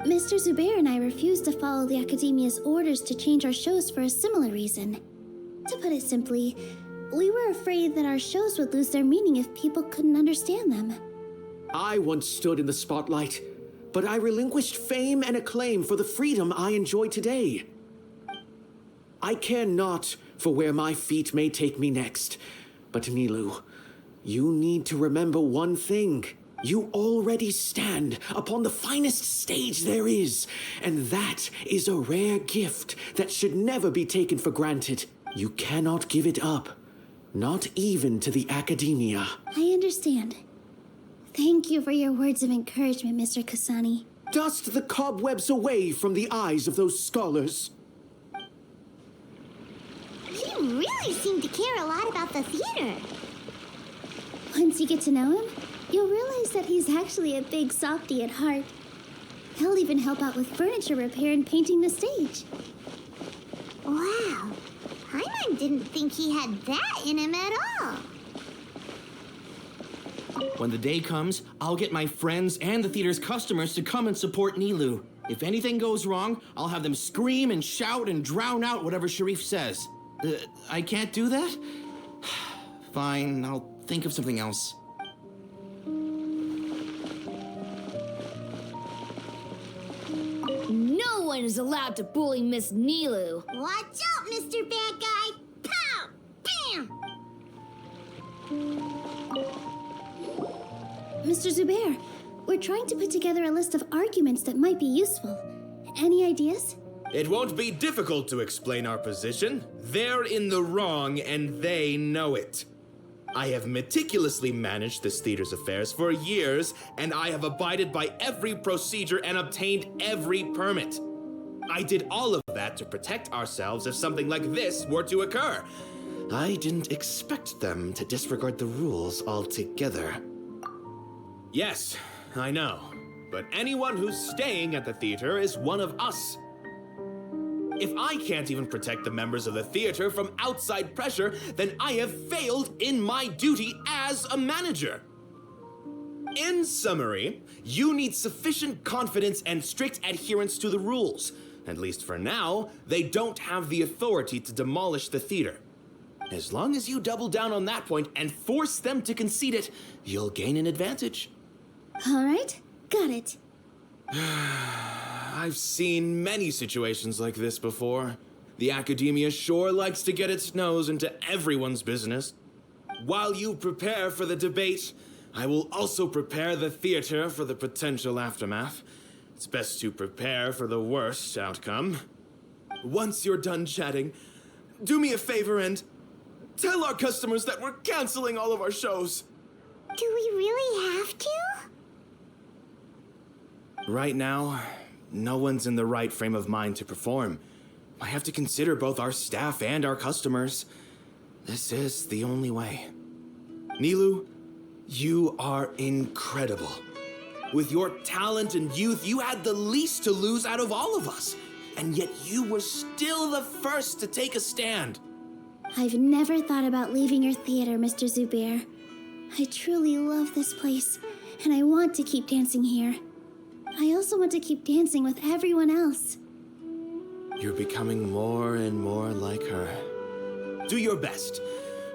[SPEAKER 1] Mr. Zubair and I refused to follow the Academia's orders to change our shows for a similar reason. To put it simply, we were afraid that our shows would lose their meaning if people couldn't understand them.
[SPEAKER 7] I once stood in the spotlight, but I relinquished fame and acclaim for the freedom I enjoy today. I care not for where my feet may take me next, but Nilou, you need to remember one thing. You already stand upon the finest stage there is, and that is a rare gift that should never be taken for granted. You cannot give it up, not even to the Academia.
[SPEAKER 1] I understand. Thank you for your words of encouragement, Mr. Kasani.
[SPEAKER 7] Dust the cobwebs away from the eyes of those scholars.
[SPEAKER 2] He really seemed to care a lot about the theater.
[SPEAKER 1] Once you get to know him, you'll realize that he's actually a big softy at heart. He'll even help out with furniture repair and painting the stage.
[SPEAKER 2] Wow. Paimon didn't think he had that in him at all.
[SPEAKER 10] When the day comes, I'll get my friends and the theater's customers to come and support Nilou.
[SPEAKER 7] If anything goes wrong, I'll have them scream and shout and drown out whatever Sharif says. I can't do that? Fine, I'll think of something else.
[SPEAKER 12] No one is allowed to bully Miss Nilou.
[SPEAKER 2] Watch out, Mr. Bad Guy! Pow! Bam!
[SPEAKER 1] Mr. Zubair, we're trying to put together a list of arguments that might be useful. Any ideas?
[SPEAKER 10] It won't be difficult to explain our position. They're in the wrong, and they know it. I have meticulously managed this theater's affairs for years, and I have abided by every procedure and obtained every permit. I did all of that to protect ourselves if something like this were to occur. I didn't expect them to disregard the rules altogether. Yes, I know, but anyone who's staying at the theater is one of us. If I can't even protect the members of the theater from outside pressure, then I have failed in my duty as a manager. In summary, you need sufficient confidence and strict adherence to the rules. At least for now, they don't have the authority to demolish the theater. As long as you double down on that point and force them to concede it, you'll gain an advantage.
[SPEAKER 1] All right, got it.
[SPEAKER 10] I've seen many situations like this before. The academia sure likes to get its nose into everyone's business. While you prepare for the debate, I will also prepare the theater for the potential aftermath. It's best to prepare for the worst outcome. Once you're done chatting, do me a favor and tell our customers that we're canceling all of our shows.
[SPEAKER 2] Do we really have to?
[SPEAKER 10] Right now, no one's in the right frame of mind to perform. I have to consider both our staff and our customers. This is the only way. Nilou, you are incredible. With your talent and youth, you had the least to lose out of all of us. And yet you were still the first to take a stand.
[SPEAKER 1] I've never thought about leaving your theater, Mr. Zubair. I truly love this place, and I want to keep dancing here. I also want to keep dancing with everyone else.
[SPEAKER 10] You're becoming more and more like her. Do your best.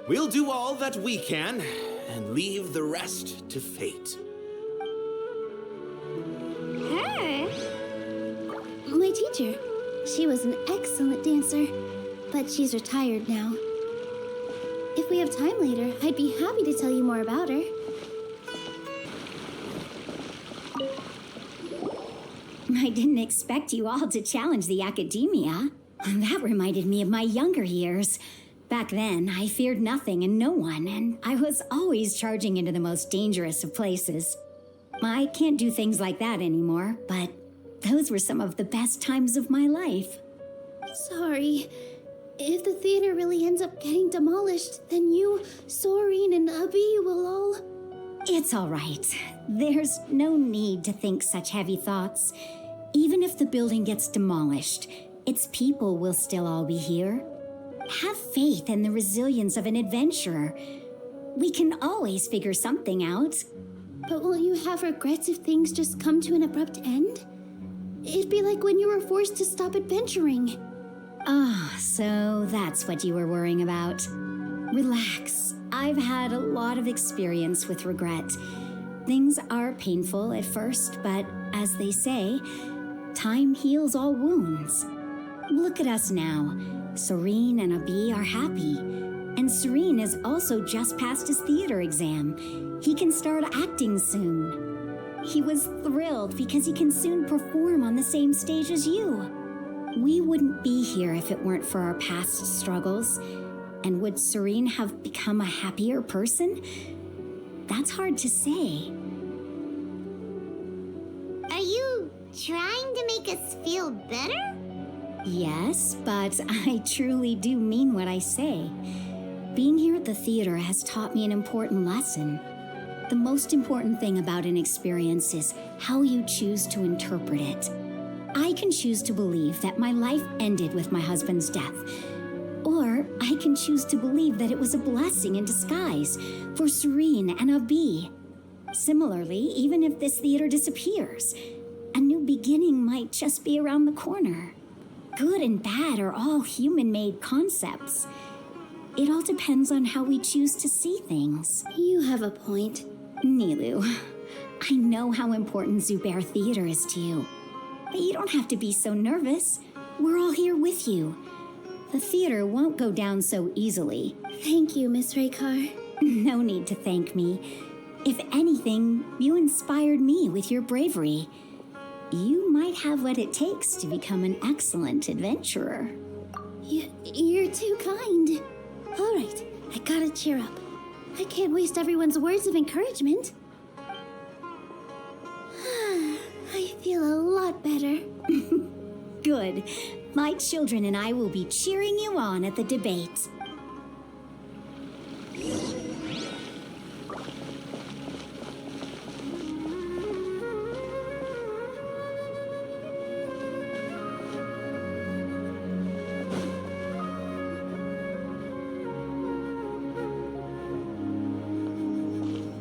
[SPEAKER 10] We'll do all that we can, and leave the rest to fate.
[SPEAKER 2] Her?
[SPEAKER 1] My teacher. She was an excellent dancer, but she's retired now. If we have time later, I'd be happy to tell you more about her.
[SPEAKER 9] I didn't expect you all to challenge the academia. That reminded me of my younger years. Back then, I feared nothing and no one, and I was always charging into the most dangerous of places. I can't do things like that anymore, but those were some of the best times of my life.
[SPEAKER 1] Sorry. If the theater really ends up getting demolished, then you, Soreen, and Abi will all...
[SPEAKER 9] It's all right. There's no need to think such heavy thoughts. Even if the building gets demolished, its people will still all be here. Have faith in the resilience of an adventurer. We can always figure something out.
[SPEAKER 1] But won't you have regrets if things just come to an abrupt end? It'd be like when you were forced to stop adventuring.
[SPEAKER 9] Ah, so that's what you were worrying about. Relax. I've had a lot of experience with regret. Things are painful at first, but as they say, time heals all wounds. Look at us now. Serene and Abi are happy. And Serene has also just passed his theater exam. He can start acting soon. He was thrilled because he can soon perform on the same stage as you. We wouldn't be here if it weren't for our past struggles. And would Serene have become a happier person? That's hard to say.
[SPEAKER 2] Are you trying to make us feel better?
[SPEAKER 9] Yes, but I truly do mean what I say. Being here at the theater has taught me an important lesson. The most important thing about an experience is how you choose to interpret it. I can choose to believe that my life ended with my husband's death. Or I can choose to believe that it was a blessing in disguise for Serene and Abi. Similarly, even if this theater disappears, a new beginning might just be around the corner. Good and bad are all human-made concepts. It all depends on how we choose to see things.
[SPEAKER 1] You have a point.
[SPEAKER 9] Nilou, I know how important Zubair Theater is to you. But you don't have to be so nervous. We're all here with you. The theater won't go down so easily.
[SPEAKER 1] Thank you, Miss Raykar.
[SPEAKER 9] No need to thank me. If anything, you inspired me with your bravery. You might have what it takes to become an excellent adventurer.
[SPEAKER 1] You're too kind. All right, I gotta cheer up. I can't waste everyone's words of encouragement. I feel a lot better.
[SPEAKER 9] Good. My children and I will be cheering you on at the debate.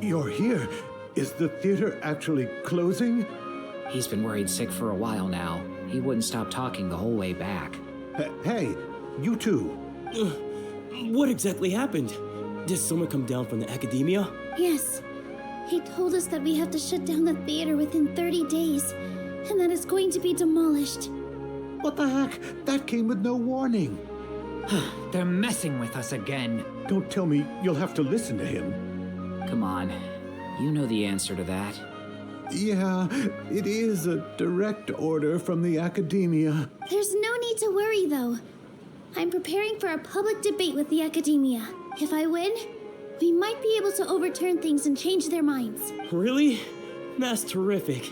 [SPEAKER 6] You're here. Is the theater actually closing?
[SPEAKER 5] He's been worried sick for a while now. He wouldn't stop talking the whole way back.
[SPEAKER 6] Hey, you two.
[SPEAKER 3] What exactly happened? Did someone come down from the academia?
[SPEAKER 1] Yes. He told us that we have to shut down the theater within 30 days, and that it's going to be demolished.
[SPEAKER 6] What the heck? That came with no warning.
[SPEAKER 4] They're messing with us again.
[SPEAKER 6] Don't tell me you'll have to listen to him.
[SPEAKER 5] Come on. You know the answer to that.
[SPEAKER 6] Yeah, it is a direct order from the academia.
[SPEAKER 1] There's no need to worry, though. I'm preparing for a public debate with the academia. If I win, we might be able to overturn things and change their minds.
[SPEAKER 3] Really? That's terrific.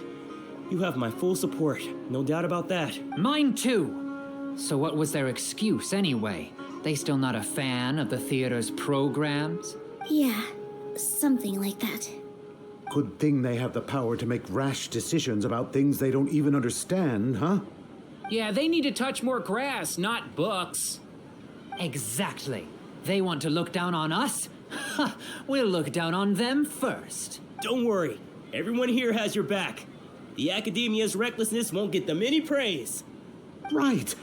[SPEAKER 3] You have my full support, no doubt about that.
[SPEAKER 4] Mine too. So what was their excuse anyway? They still not a fan of the theater's programs?
[SPEAKER 1] Yeah, something like that.
[SPEAKER 6] Good thing they have the power to make rash decisions about things they don't even understand, huh?
[SPEAKER 5] Yeah, they need to touch more grass, not books.
[SPEAKER 4] Exactly. They want to look down on us? Ha! We'll look down on them first.
[SPEAKER 3] Don't worry. Everyone here has your back. The academia's recklessness won't get them any praise.
[SPEAKER 6] Right.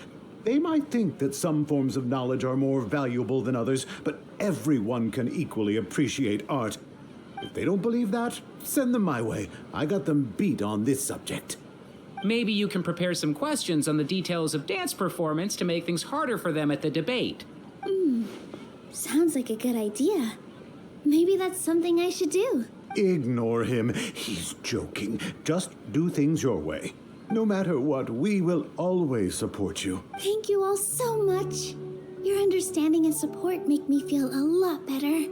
[SPEAKER 6] They might think that some forms of knowledge are more valuable than others, but everyone can equally appreciate art. If they don't believe that, send them my way. I got them beat on this subject.
[SPEAKER 5] Maybe you can prepare some questions on the details of dance performance to make things harder for them at the debate.
[SPEAKER 1] Sounds like a good idea. Maybe that's something I should do.
[SPEAKER 6] Ignore him. He's joking. Just do things your way. No matter what, we will always support you.
[SPEAKER 1] Thank you all so much. Your understanding and support make me feel a lot better.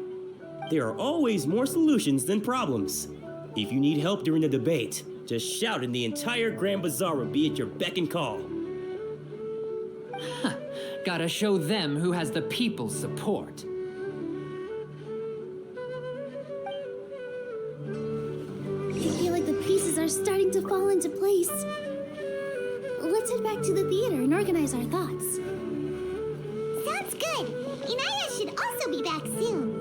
[SPEAKER 3] There are always more solutions than problems. If you need help during the debate, just shout and the entire Grand Bazaar will be at your beck and call.
[SPEAKER 4] Gotta show them who has the people's support.
[SPEAKER 1] I feel like the pieces are starting to fall into place. Let's head back to the theater and organize our thoughts.
[SPEAKER 2] Sounds good. Inayah should also be back soon.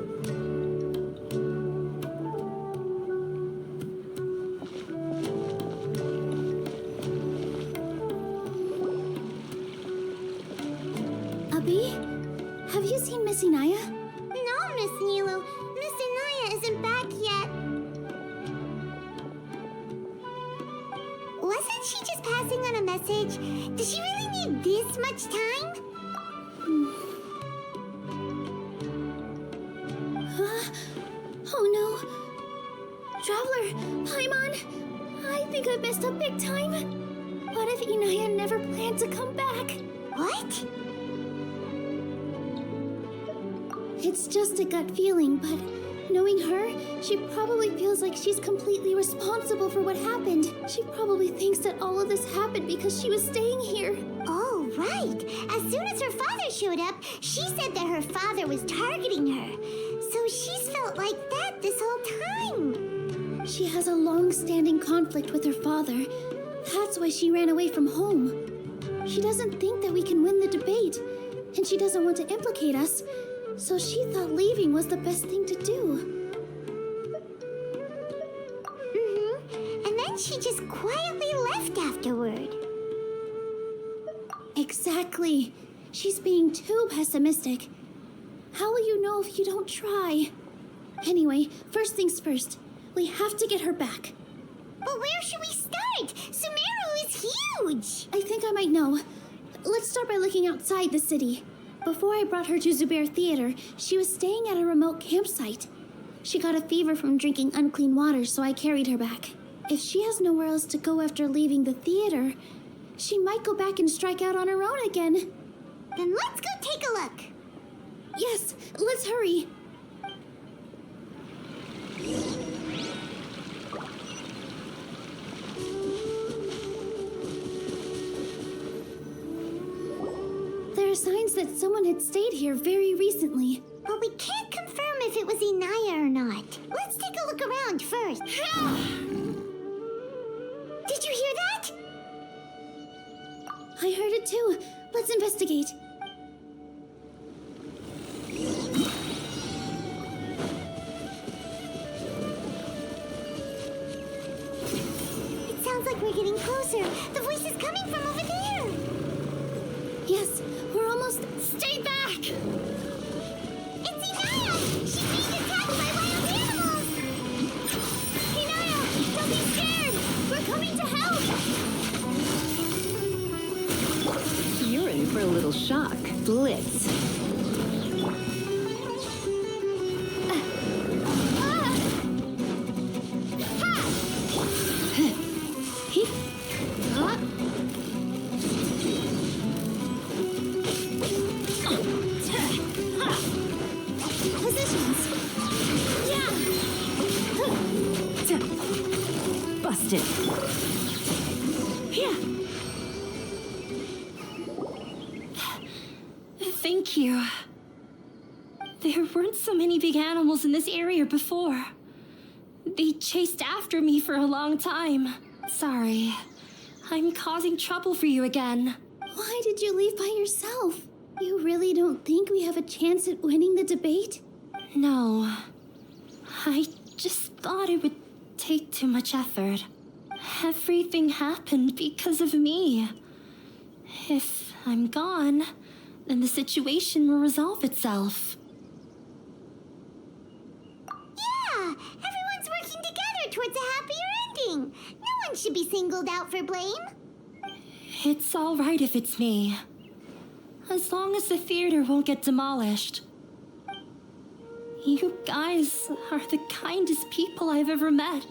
[SPEAKER 1] Abi, have you seen Miss Inayah?
[SPEAKER 2] No, Miss Nilou. Miss Inayah isn't back yet. Wasn't she just passing on a message? Does she really need this much time?
[SPEAKER 1] Oh no. Traveler, Paimon, I think I messed up big time. What if Inayah never planned to come back?
[SPEAKER 2] What?
[SPEAKER 1] It's just a gut feeling, but knowing her, she probably feels like she's completely responsible for what happened. She probably thinks that all of this happened because she was staying here.
[SPEAKER 2] Oh, right. As soon as her father showed up, she said that her father was targeting her. So she's felt like that this whole time.
[SPEAKER 1] She has a long-standing conflict with her father. That's why she ran away from home. She doesn't think that we can win the debate, and she doesn't want to implicate us, so she thought leaving was the best thing to do.
[SPEAKER 2] And then she just quietly left afterward.
[SPEAKER 1] Exactly. She's being too pessimistic. How will you know if you don't try? Anyway, first things first. We have to get her back.
[SPEAKER 2] But where should we start? Sumeru is huge!
[SPEAKER 1] I think I might know. Let's start by looking outside the city. Before I brought her to Zubair Theater, she was staying at a remote campsite. She got a fever from drinking unclean water, so I carried her back. If she has nowhere else to go after leaving the theater, she might go back and strike out on her own again.
[SPEAKER 2] Then let's go take a look.
[SPEAKER 1] Yes, let's hurry. There are signs that someone had stayed here very recently.
[SPEAKER 2] But we can't confirm if it was Inayah or not. Let's take a look around first. Did you hear that?
[SPEAKER 1] I heard it too. Let's investigate.
[SPEAKER 2] It sounds like we're getting closer. The voice is coming from over there.
[SPEAKER 1] Yes, we're almost...
[SPEAKER 8] Stay back!
[SPEAKER 2] It's Inayah! She's being attacked by wild animals!
[SPEAKER 1] Inayah, don't be scared! We're coming to help!
[SPEAKER 13] You're in for a little shock. Blitz.
[SPEAKER 1] Positions! Yeah!
[SPEAKER 13] Busted.
[SPEAKER 1] Yeah!
[SPEAKER 8] Thank you. There weren't so many big animals in this area before. They chased after me for a long time. Sorry. I'm causing trouble for you again.
[SPEAKER 1] Why did you leave by yourself? You really don't think we have a chance at winning the debate?
[SPEAKER 8] No. I just thought it would take too much effort. Everything happened because of me. If I'm gone, then the situation will resolve itself.
[SPEAKER 2] Yeah! Everyone's working together towards a happier ending. No one should be singled out for blame.
[SPEAKER 8] It's all right if it's me. As long as the theater won't get demolished. You guys are the kindest people I've ever met.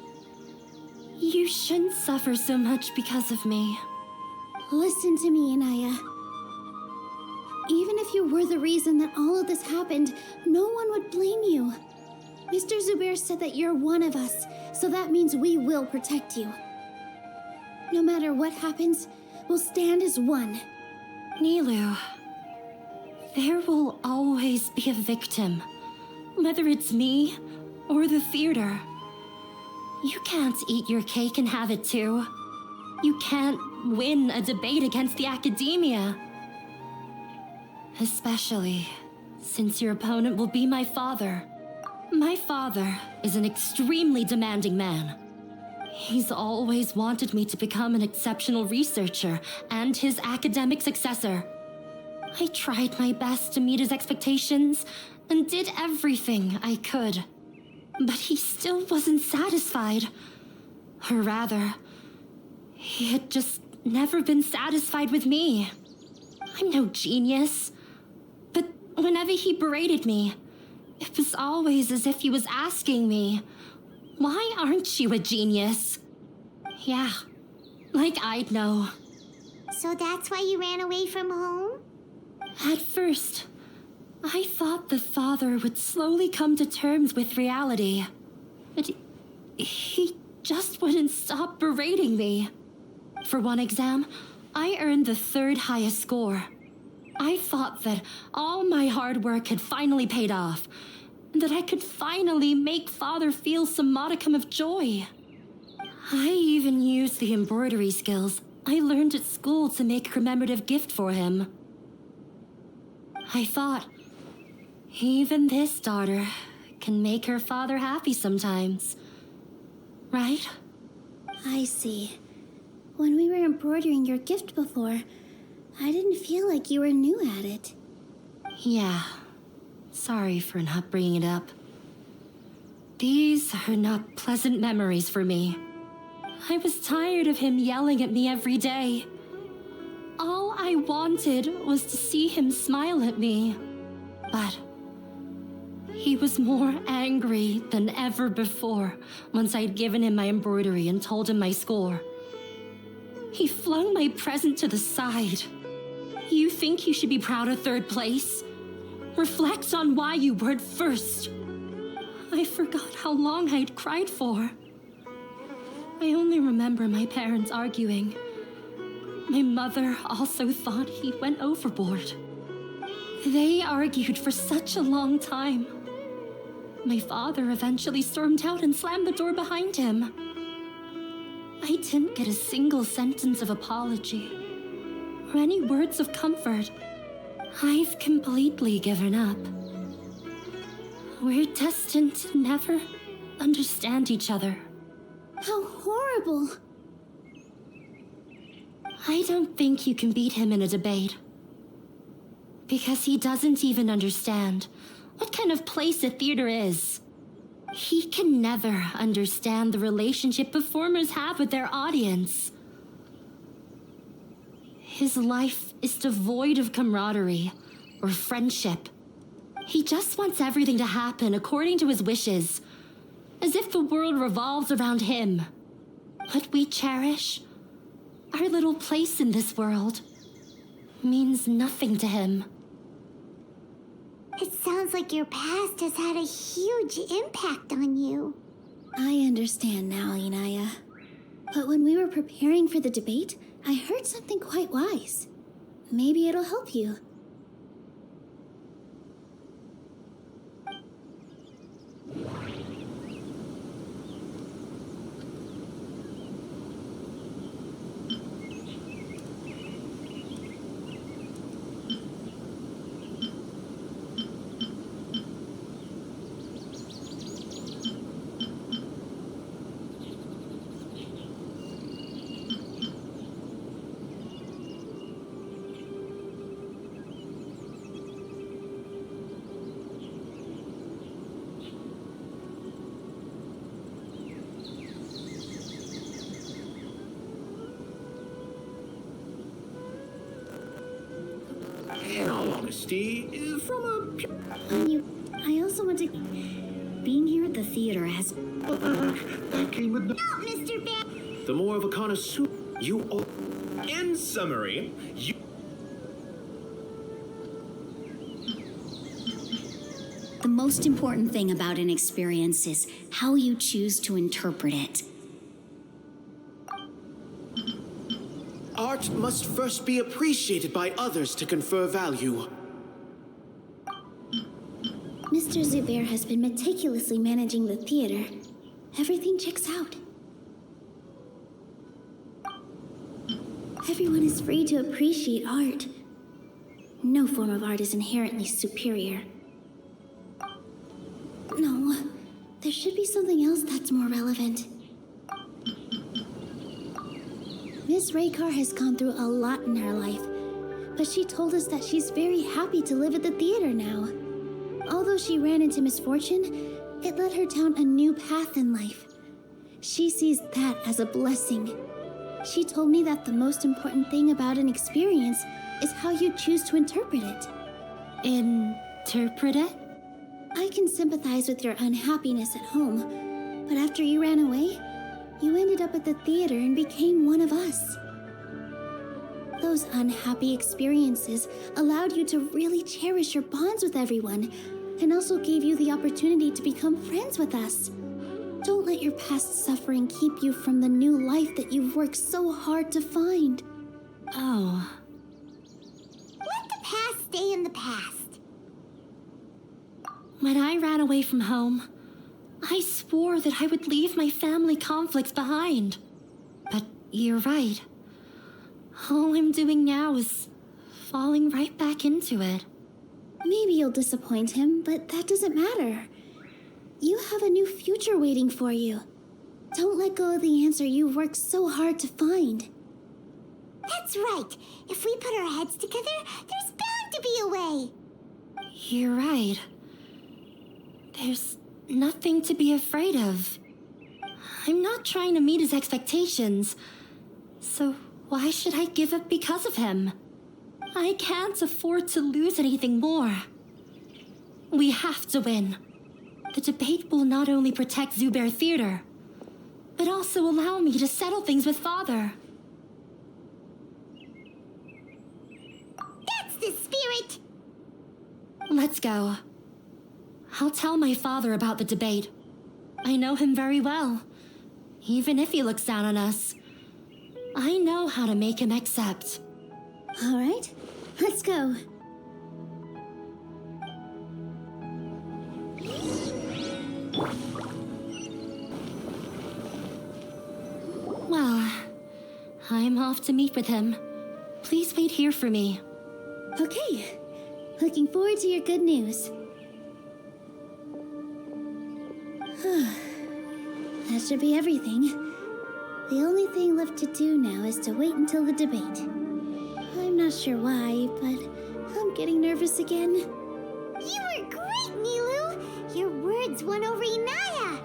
[SPEAKER 8] You shouldn't suffer so much because of me.
[SPEAKER 1] Listen to me, Inayah. Even if you were the reason that all of this happened, no one would blame you. Mr. Zubair said that you're one of us, so that means we will protect you. No matter what happens, we'll stand as one.
[SPEAKER 8] Nilou, there will always be a victim, whether it's me or the theater. You can't eat your cake and have it too. You can't win a debate against the academia. Especially since your opponent will be my father. My father is an extremely demanding man. He's always wanted me to become an exceptional researcher and his academic successor. I tried my best to meet his expectations and did everything I could. But he still wasn't satisfied. Or rather, he had just never been satisfied with me. I'm no genius. But whenever he berated me, it was always as if he was asking me, "Why aren't you a genius?" Yeah, like I'd know.
[SPEAKER 2] So that's why you ran away from home?
[SPEAKER 8] At first, I thought the father would slowly come to terms with reality. But he just wouldn't stop berating me. For one exam, I earned the 3rd highest score. I thought that all my hard work had finally paid off, and that I could finally make father feel some modicum of joy. I even used the embroidery skills I learned at school to make a commemorative gift for him. I thought, even this daughter can make her father happy sometimes. Right?
[SPEAKER 1] I see. When we were embroidering your gift before, I didn't feel like you were new at it.
[SPEAKER 8] Yeah. Sorry for not bringing it up. These are not pleasant memories for me. I was tired of him yelling at me every day. All I wanted was to see him smile at me. But he was more angry than ever before once I'd given him my embroidery and told him my score. He flung my present to the side. You think you should be proud of third place? Reflect on why you weren't first. I forgot how long I'd cried for. I only remember my parents arguing. My mother also thought he went overboard. They argued for such a long time. My father eventually stormed out and slammed the door behind him. I didn't get a single sentence of apology or any words of comfort. I've completely given up. We're destined to never understand each other.
[SPEAKER 1] How horrible!
[SPEAKER 8] I don't think you can beat him in a debate. Because he doesn't even understand what kind of place a theater is. He can never understand the relationship performers have with their audience. His life is devoid of camaraderie or friendship. He just wants everything to happen according to his wishes, as if the world revolves around him. What we cherish, our little place in this world, means nothing to him.
[SPEAKER 2] It sounds like your past has had a huge impact on you.
[SPEAKER 1] I understand now, Inayah. But when we were preparing for the debate, I heard something quite wise. Maybe it'll help you.
[SPEAKER 7] In all honesty, from a...
[SPEAKER 9] I also want to... Being here at the theater has...
[SPEAKER 6] That came with...
[SPEAKER 2] No, Mr. Bear!
[SPEAKER 7] The more of a connoisseur you are...
[SPEAKER 10] In summary, you...
[SPEAKER 9] The most important thing about an experience is how you choose to interpret it.
[SPEAKER 7] Art must first be appreciated by others to confer value.
[SPEAKER 1] Mr. Zubair has been meticulously managing the theater. Everything checks out. Everyone is free to appreciate art. No form of art is inherently superior. No, there should be something else that's more relevant. Miss Raykar has gone through a lot in her life, but she told us that she's very happy to live at the theater now. Although she ran into misfortune, it led her down a new path in life. She sees that as a blessing. She told me that the most important thing about an experience is how you choose to interpret it.
[SPEAKER 8] Interpret it?
[SPEAKER 1] I can sympathize with your unhappiness at home, but after you ran away, you ended up at the theater and became one of us. Those unhappy experiences allowed you to really cherish your bonds with everyone, and also gave you the opportunity to become friends with us. Don't let your past suffering keep you from the new life that you've worked so hard to find.
[SPEAKER 8] Oh.
[SPEAKER 2] Let the past stay in the past.
[SPEAKER 8] When I ran away from home, I swore that I would leave my family conflicts behind. But you're right. All I'm doing now is falling right back into it.
[SPEAKER 1] Maybe you'll disappoint him, but that doesn't matter. You have a new future waiting for you. Don't let go of the answer you've worked so hard to find.
[SPEAKER 2] That's right. If we put our heads together, there's bound to be a way.
[SPEAKER 8] You're right. There's nothing to be afraid of. I'm not trying to meet his expectations. So why should I give up because of him? I can't afford to lose anything more. We have to win. The debate will not only protect Zubair Theater, but also allow me to settle things with Father.
[SPEAKER 2] That's the spirit!
[SPEAKER 8] Let's go. I'll tell my father about the debate. I know him very well. Even if he looks down on us, I know how to make him accept.
[SPEAKER 1] All right, let's go.
[SPEAKER 8] Well, I'm off to meet with him. Please wait here for me.
[SPEAKER 1] Okay, looking forward to your good news. That should be everything. The only thing left to do now is to wait until the debate. I'm not sure why, but I'm getting nervous again.
[SPEAKER 2] You were great, Nilou! Your words won over Inayah.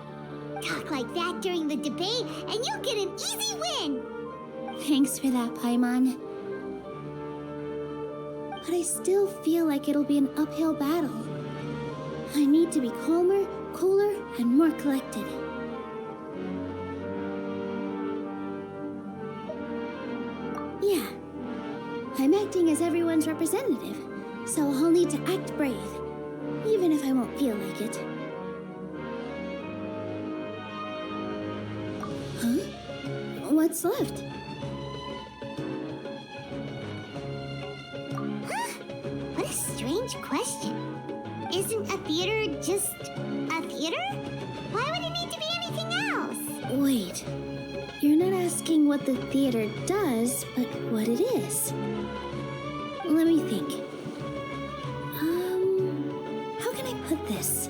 [SPEAKER 2] Talk like that during the debate, and you'll get an easy win!
[SPEAKER 1] Thanks for that, Paimon. But I still feel like it'll be an uphill battle. I need to be calmer, cooler, and more collected. Yeah, I'm acting as everyone's representative, so I'll need to act brave, even if I won't feel like it. Huh? What's left?
[SPEAKER 2] What a strange question. Isn't a theater just a theater? Why would it need to be anything else?
[SPEAKER 1] Wait, you're not asking what the theater does, but what it is. Let me think. How can I put this?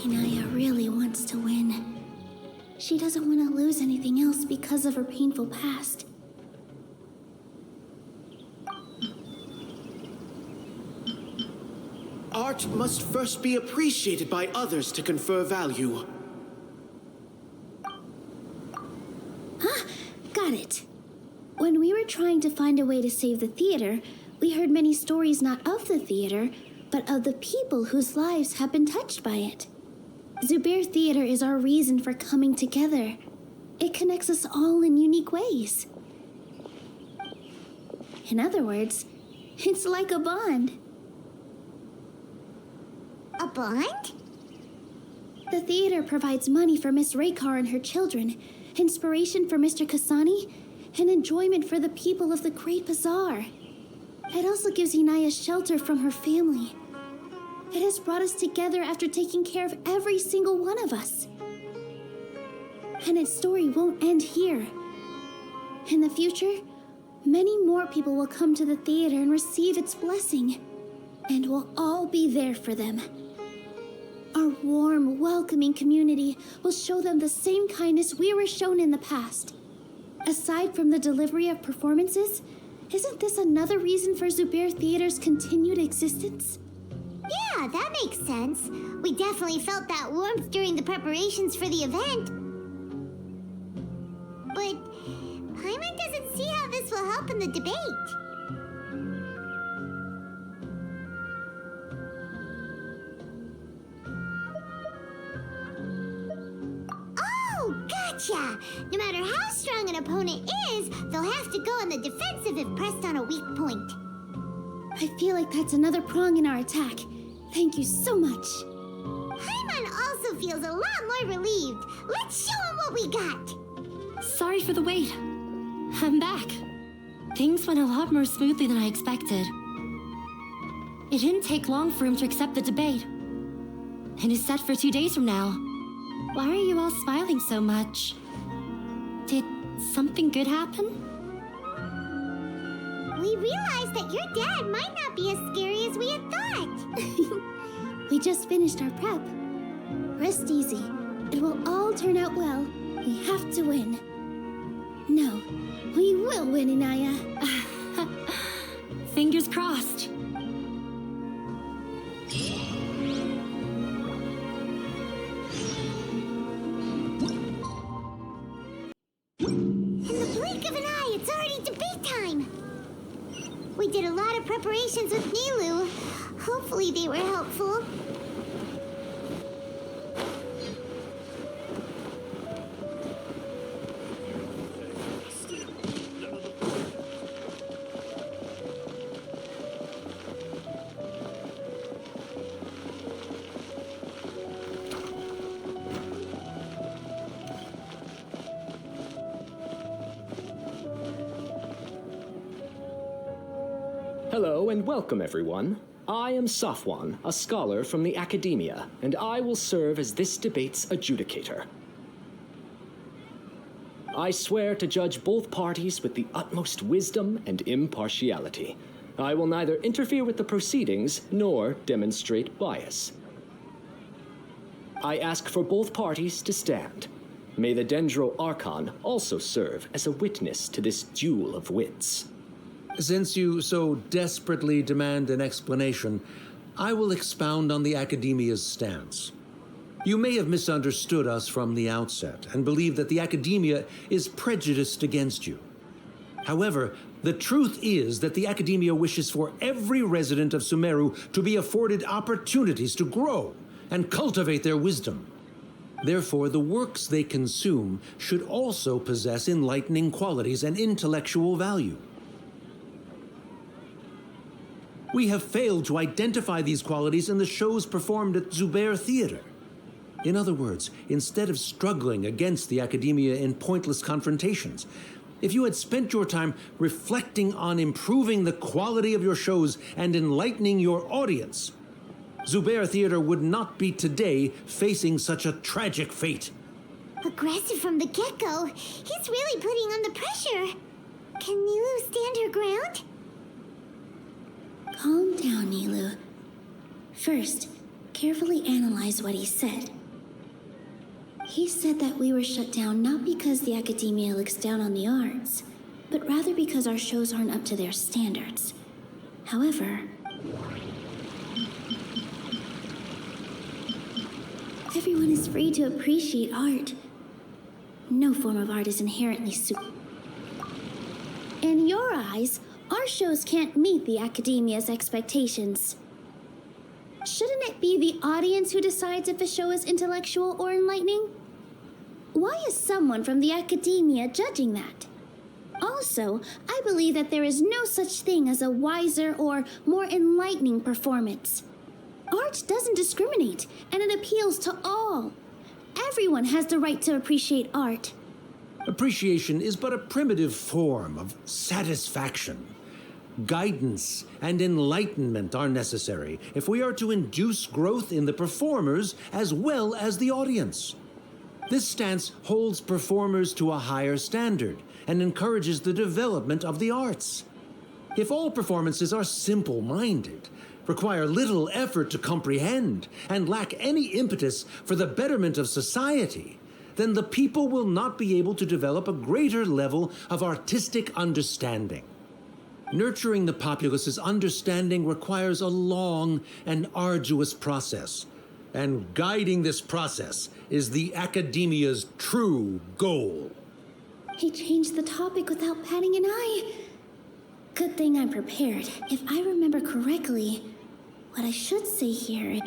[SPEAKER 1] Inayah really wants to win. She doesn't want to lose anything else because of her painful past.
[SPEAKER 7] Art must first be appreciated by others to confer value.
[SPEAKER 1] Got it. When we were trying to find a way to save the theater, we heard many stories not of the theater, but of the people whose lives have been touched by it. Zubair Theater is our reason for coming together. It connects us all in unique ways. In other words, it's like a bond.
[SPEAKER 2] A bond?
[SPEAKER 1] The theater provides money for Miss Raykar and her children, inspiration for Mr. Kasani, and enjoyment for the people of the Great Bazaar. It also gives Inayah shelter from her family. It has brought us together after taking care of every single one of us. And its story won't end here. In the future, many more people will come to the theater and receive its blessing, and we'll all be there for them. Our warm, welcoming community will show them the same kindness we were shown in the past. Aside from the delivery of performances, isn't this another reason for Zubair Theater's continued existence?
[SPEAKER 2] Yeah, that makes sense. We definitely felt that warmth during the preparations for the event. But Paimon doesn't see how this will help in the debate. Oh, gotcha! No matter how strong an opponent is, they'll have to go on the defensive if pressed on a weak point.
[SPEAKER 1] I feel like that's another prong in our attack. Thank you so much.
[SPEAKER 2] Paimon also feels a lot more relieved. Let's show him what we got.
[SPEAKER 8] Sorry for the wait. I'm back. Things went a lot more smoothly than I expected. It didn't take long for him to accept the debate. And is set for 2 days from now. Why are you all smiling so much? Did something good happen?
[SPEAKER 2] we realized that your dad might not be as scary as we had thought.
[SPEAKER 1] We just finished our prep. Rest easy. It will all turn out well. We have to win. No, we will win, Inayah.
[SPEAKER 8] Fingers crossed.
[SPEAKER 2] In the blink of an eye, it's already debate time. We did a lot of preparations with Nilou. Hopefully they were helpful.
[SPEAKER 14] Hello and welcome, everyone. I am Safwan, a scholar from the Academia, and I will serve as this debate's adjudicator. I swear to judge both parties with the utmost wisdom and impartiality. I will neither interfere with the proceedings nor demonstrate bias. I ask for both parties to stand. May the Dendro Archon also serve as a witness to this duel of wits.
[SPEAKER 11] Since you so desperately demand an explanation, I will expound on the Academia's stance. You may have misunderstood us from the outset and believe that the Academia is prejudiced against you. However, the truth is that the Academia wishes for every resident of Sumeru to be afforded opportunities to grow and cultivate their wisdom. Therefore, the works they consume should also possess enlightening qualities and intellectual value. We have failed to identify these qualities in the shows performed at Zubair Theater. In other words, instead of struggling against the Academia in pointless confrontations, if you had spent your time reflecting on improving the quality of your shows and enlightening your audience, Zubair Theater would not be today facing such a tragic fate.
[SPEAKER 2] Aggressive from the get-go, he's really putting on the pressure. Can Nilou stand her ground?
[SPEAKER 1] Calm down, Nilou. First, carefully analyze what he said. He said that we were shut down not because the Academia looks down on the arts, but rather because our shows aren't up to their standards. However, everyone is free to appreciate art. No form of art is inherently superior. In your eyes, our shows can't meet the Academia's expectations. Shouldn't it be the audience who decides if a show is intellectual or enlightening? Why is someone from the Academia judging that? Also, I believe that there is no such thing as a wiser or more enlightening performance. Art doesn't discriminate, and it appeals to all. Everyone has the right to appreciate art.
[SPEAKER 11] Appreciation is but a primitive form of satisfaction. Guidance and enlightenment are necessary if we are to induce growth in the performers as well as the audience. This stance holds performers to a higher standard and encourages the development of the arts. If all performances are simple-minded, require little effort to comprehend, and lack any impetus for the betterment of society, then the people will not be able to develop a greater level of artistic understanding. Nurturing the populace's understanding requires a long and arduous process, and guiding this process is the Academia's true goal.
[SPEAKER 1] He changed the topic without batting an eye. Good thing I'm prepared. If I remember correctly, what I should say here...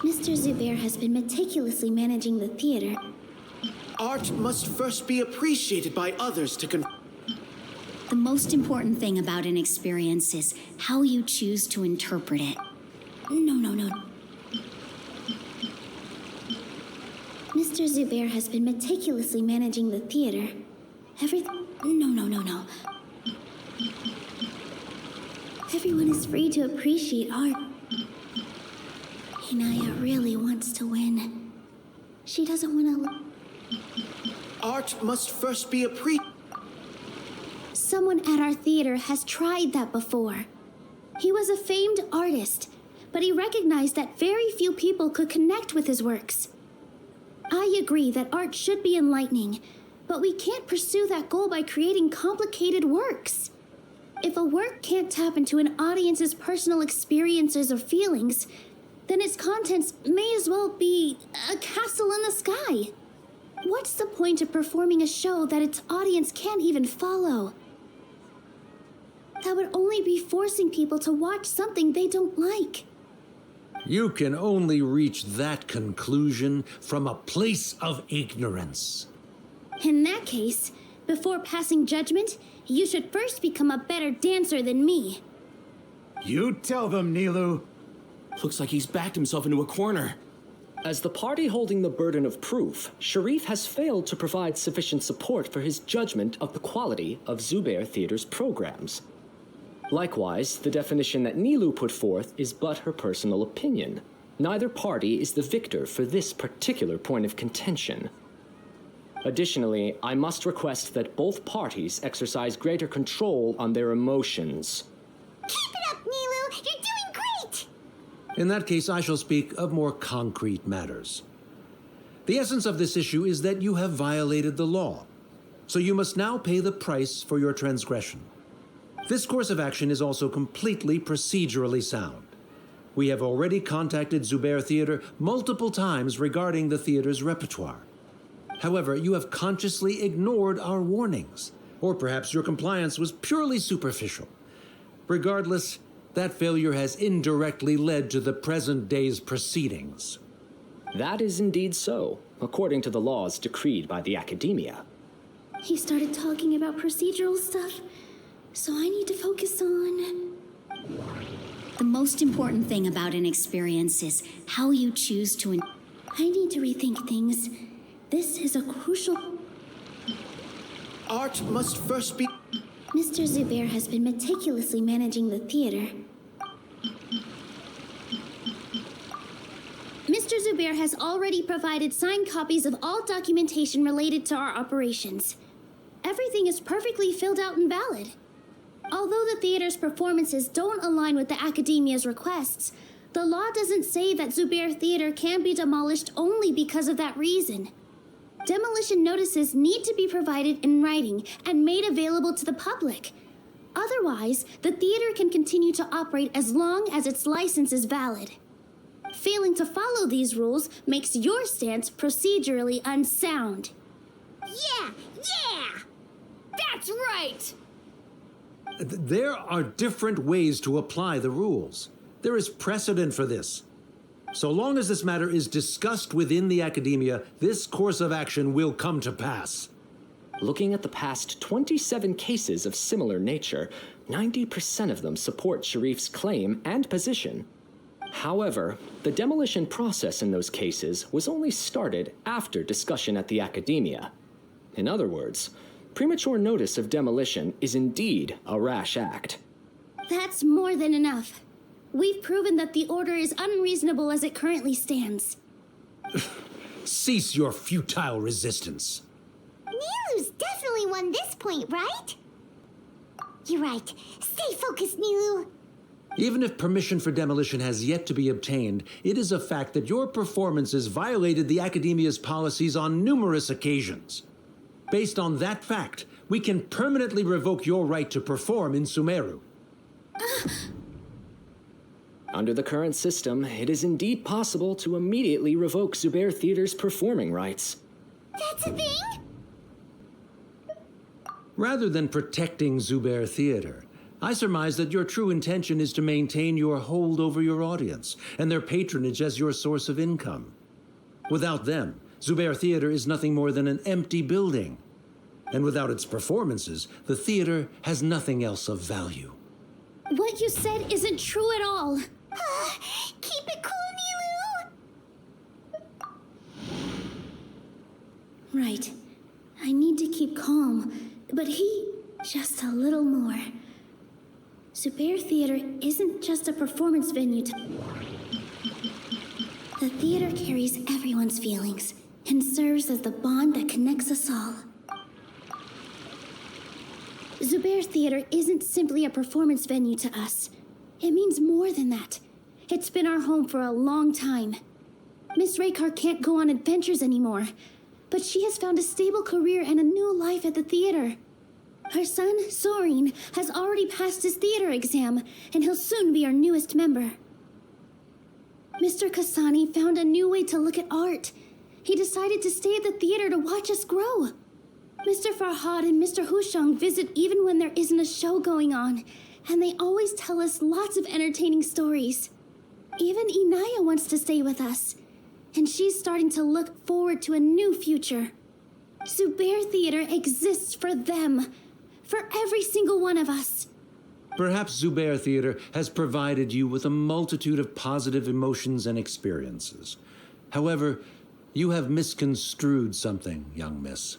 [SPEAKER 1] Mr. Zubair has been meticulously managing the theater.
[SPEAKER 7] Art must first be appreciated by others to
[SPEAKER 9] The most important thing about an experience is how you choose to interpret it. No.
[SPEAKER 1] Mr. Zubair has been meticulously managing the theater. No. Everyone is free to appreciate art. Inayah really wants to win. She doesn't want to...
[SPEAKER 7] Art must first be
[SPEAKER 1] Someone at our theater has tried that before. He was a famed artist, but he recognized that very few people could connect with his works. I agree that art should be enlightening, but we can't pursue that goal by creating complicated works. If a work can't tap into an audience's personal experiences or feelings, then its contents may as well be a castle in the sky. What's the point of performing a show that its audience can't even follow? That would only be forcing people to watch something they don't like.
[SPEAKER 11] You can only reach that conclusion from a place of ignorance.
[SPEAKER 1] In that case, before passing judgment, you should first become a better dancer than me.
[SPEAKER 6] You tell them, Nilou.
[SPEAKER 10] Looks like he's backed himself into a corner.
[SPEAKER 14] As the party holding the burden of proof, Sharif has failed to provide sufficient support for his judgment of the quality of Zubair Theater's programs. Likewise, the definition that Nilou put forth is but her personal opinion. Neither party is the victor for this particular point of contention. Additionally, I must request that both parties exercise greater control on their emotions.
[SPEAKER 2] Keep it up, Nilou! You're doing great!
[SPEAKER 11] In that case, I shall speak of more concrete matters. The essence of this issue is that you have violated the law, so you must now pay the price for your transgression. This course of action is also completely procedurally sound. We have already contacted Zubair Theater multiple times regarding the theater's repertoire. However, you have consciously ignored our warnings, or perhaps your compliance was purely superficial. Regardless, that failure has indirectly led to the present day's proceedings.
[SPEAKER 14] That is indeed so, according to the laws decreed by the Academia.
[SPEAKER 1] He started talking about procedural stuff, so I need to focus on...
[SPEAKER 9] The most important thing about an experience is how you choose to...
[SPEAKER 1] I need to rethink things. This is a crucial...
[SPEAKER 7] Art must first be...
[SPEAKER 1] Mr. Zubair has been meticulously managing the theater. Mr. Zubair has already provided signed copies of all documentation related to our operations. Everything is perfectly filled out and valid. Although the theater's performances don't align with the Academia's requests, the law doesn't say that Zubair Theater can be demolished only because of that reason. Demolition notices need to be provided in writing and made available to the public. Otherwise, the theater can continue to operate as long as its license is valid. Failing to follow these rules makes your stance procedurally unsound.
[SPEAKER 12] Yeah! That's right!
[SPEAKER 11] There are different ways to apply the rules. There is precedent for this. So long as this matter is discussed within the Academia, this course of action will come to pass.
[SPEAKER 14] Looking at the past 27 cases of similar nature, 90% of them support Sharif's claim and position. However, the demolition process in those cases was only started after discussion at the Academia. In other words, premature notice of demolition is indeed a rash act.
[SPEAKER 1] That's more than enough. We've proven that the order is unreasonable as it currently stands.
[SPEAKER 11] Cease your futile resistance.
[SPEAKER 2] Nilou's definitely won this point, right? You're right. Stay focused, Nilou.
[SPEAKER 11] Even if permission for demolition has yet to be obtained, it is a fact that your performances violated the Academia's policies on numerous occasions. Based on that fact, we can permanently revoke your right to perform in Sumeru.
[SPEAKER 14] Under the current system, it is indeed possible to immediately revoke Zubair Theater's performing rights.
[SPEAKER 2] That's a thing?
[SPEAKER 11] Rather than protecting Zubair Theater, I surmise that your true intention is to maintain your hold over your audience and their patronage as your source of income. Without them, Zubair Theater is nothing more than an empty building. And without its performances, the theater has nothing else of value.
[SPEAKER 1] What you said isn't true at all.
[SPEAKER 2] Keep it cool, Nilou!
[SPEAKER 1] Right. I need to keep calm, but just a little more. Zubair Theater isn't just a performance venue The theater carries everyone's feelings, and serves as the bond that connects us all. Zubair Theater isn't simply a performance venue to us. It means more than that. It's been our home for a long time. Miss Raykar can't go on adventures anymore, but she has found a stable career and a new life at the theater. Her son, Soren, has already passed his theater exam, and he'll soon be our newest member. Mr. Kasani found a new way to look at art. He decided to stay at the theater to watch us grow. Mr. Farhad and Mr. Hushang visit even when there isn't a show going on, and they always tell us lots of entertaining stories. Even Inayah wants to stay with us, and she's starting to look forward to a new future. Zubair Theater exists for them, for every single one of us.
[SPEAKER 11] Perhaps Zubair Theater has provided you with a multitude of positive emotions and experiences. However, you have misconstrued something, young miss.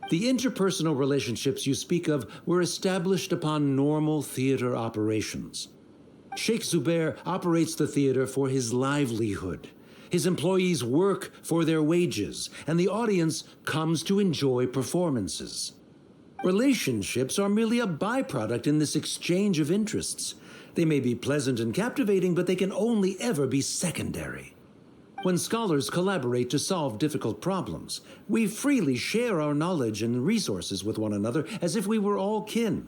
[SPEAKER 11] The interpersonal relationships you speak of were established upon normal theater operations. Sheikh Zubair operates the theater for his livelihood. His employees work for their wages, and the audience comes to enjoy performances. Relationships are merely a byproduct in this exchange of interests. They may be pleasant and captivating, but they can only ever be secondary. When scholars collaborate to solve difficult problems, we freely share our knowledge and resources with one another as if we were all kin.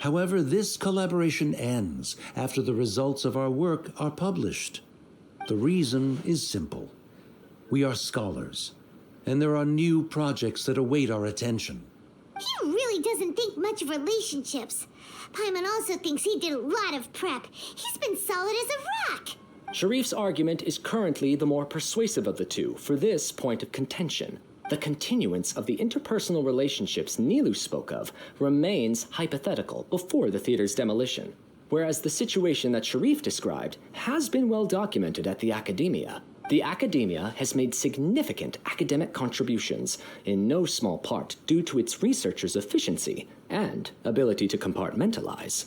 [SPEAKER 11] However, this collaboration ends after the results of our work are published. The reason is simple. We are scholars, and there are new projects that await our attention.
[SPEAKER 2] He really doesn't think much of relationships. Paimon also thinks he did a lot of prep. He's been solid as a rock.
[SPEAKER 14] Sharif's argument is currently the more persuasive of the two for this point of contention. The continuance of the interpersonal relationships Nilou spoke of remains hypothetical before the theater's demolition, whereas the situation that Sharif described has been well documented at the Academia. The Academia has made significant academic contributions, in no small part due to its researchers' efficiency and ability to compartmentalize.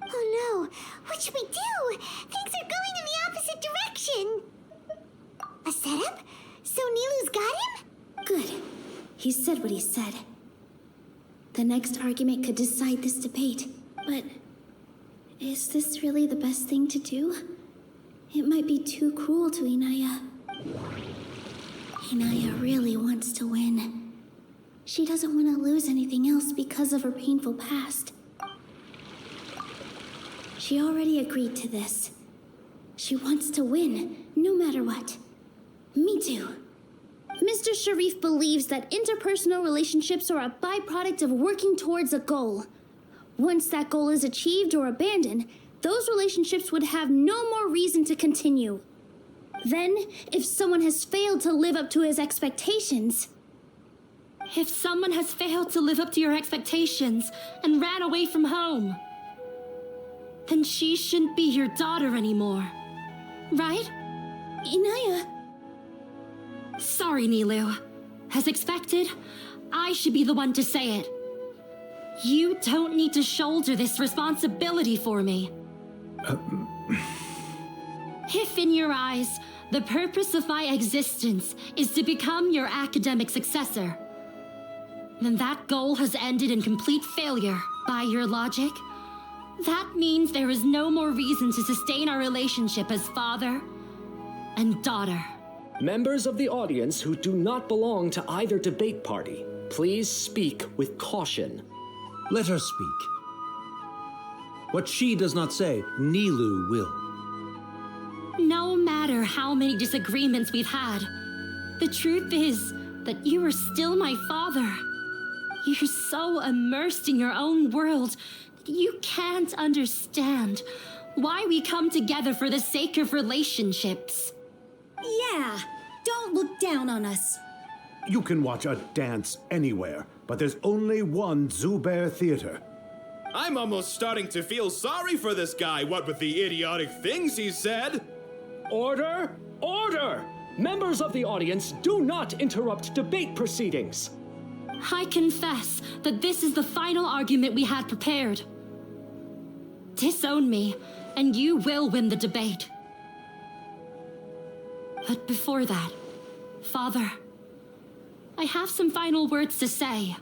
[SPEAKER 2] Oh no, what should we do? Things are going in the opposite direction. A setup? So Nilou's got him?
[SPEAKER 1] Good. He said what he said. The next argument could decide this debate, but is this really the best thing to do? It might be too cruel to Inayah. Inayah really wants to win. She doesn't want to lose anything else because of her painful past. She already agreed to this. She wants to win, no matter what. Me too. Mr. Sharif believes that interpersonal relationships are a byproduct of working towards a goal. Once that goal is achieved or abandoned, those relationships would have no more reason to continue. Then, if someone has failed to live up to his expectations...
[SPEAKER 8] If someone has failed to live up to your expectations and ran away from home, then she shouldn't be your daughter anymore. Right?
[SPEAKER 1] Inayah...
[SPEAKER 8] Sorry, Nilou. As expected, I should be the one to say it. You don't need to shoulder this responsibility for me. If in your eyes, the purpose of my existence is to become your academic successor, then that goal has ended in complete failure. By your logic, that means there is no more reason to sustain our relationship as father and daughter.
[SPEAKER 14] Members of the audience who do not belong to either debate party, please speak with caution.
[SPEAKER 11] Let her speak. What she does not say, Nilou will.
[SPEAKER 8] No matter how many disagreements we've had, the truth is that you are still my father. You're so immersed in your own world that you can't understand why we come together for the sake of relationships.
[SPEAKER 9] Yeah, don't look down on us.
[SPEAKER 6] You can watch a dance anywhere, but there's only one Zubair Theater.
[SPEAKER 10] I'm almost starting to feel sorry for this guy, what with the idiotic things he said.
[SPEAKER 14] Order! Order! Members of the audience, do not interrupt debate proceedings.
[SPEAKER 8] I confess that this is the final argument we had prepared. Disown me, and you will win the debate. But before that, Father, I have some final words to say.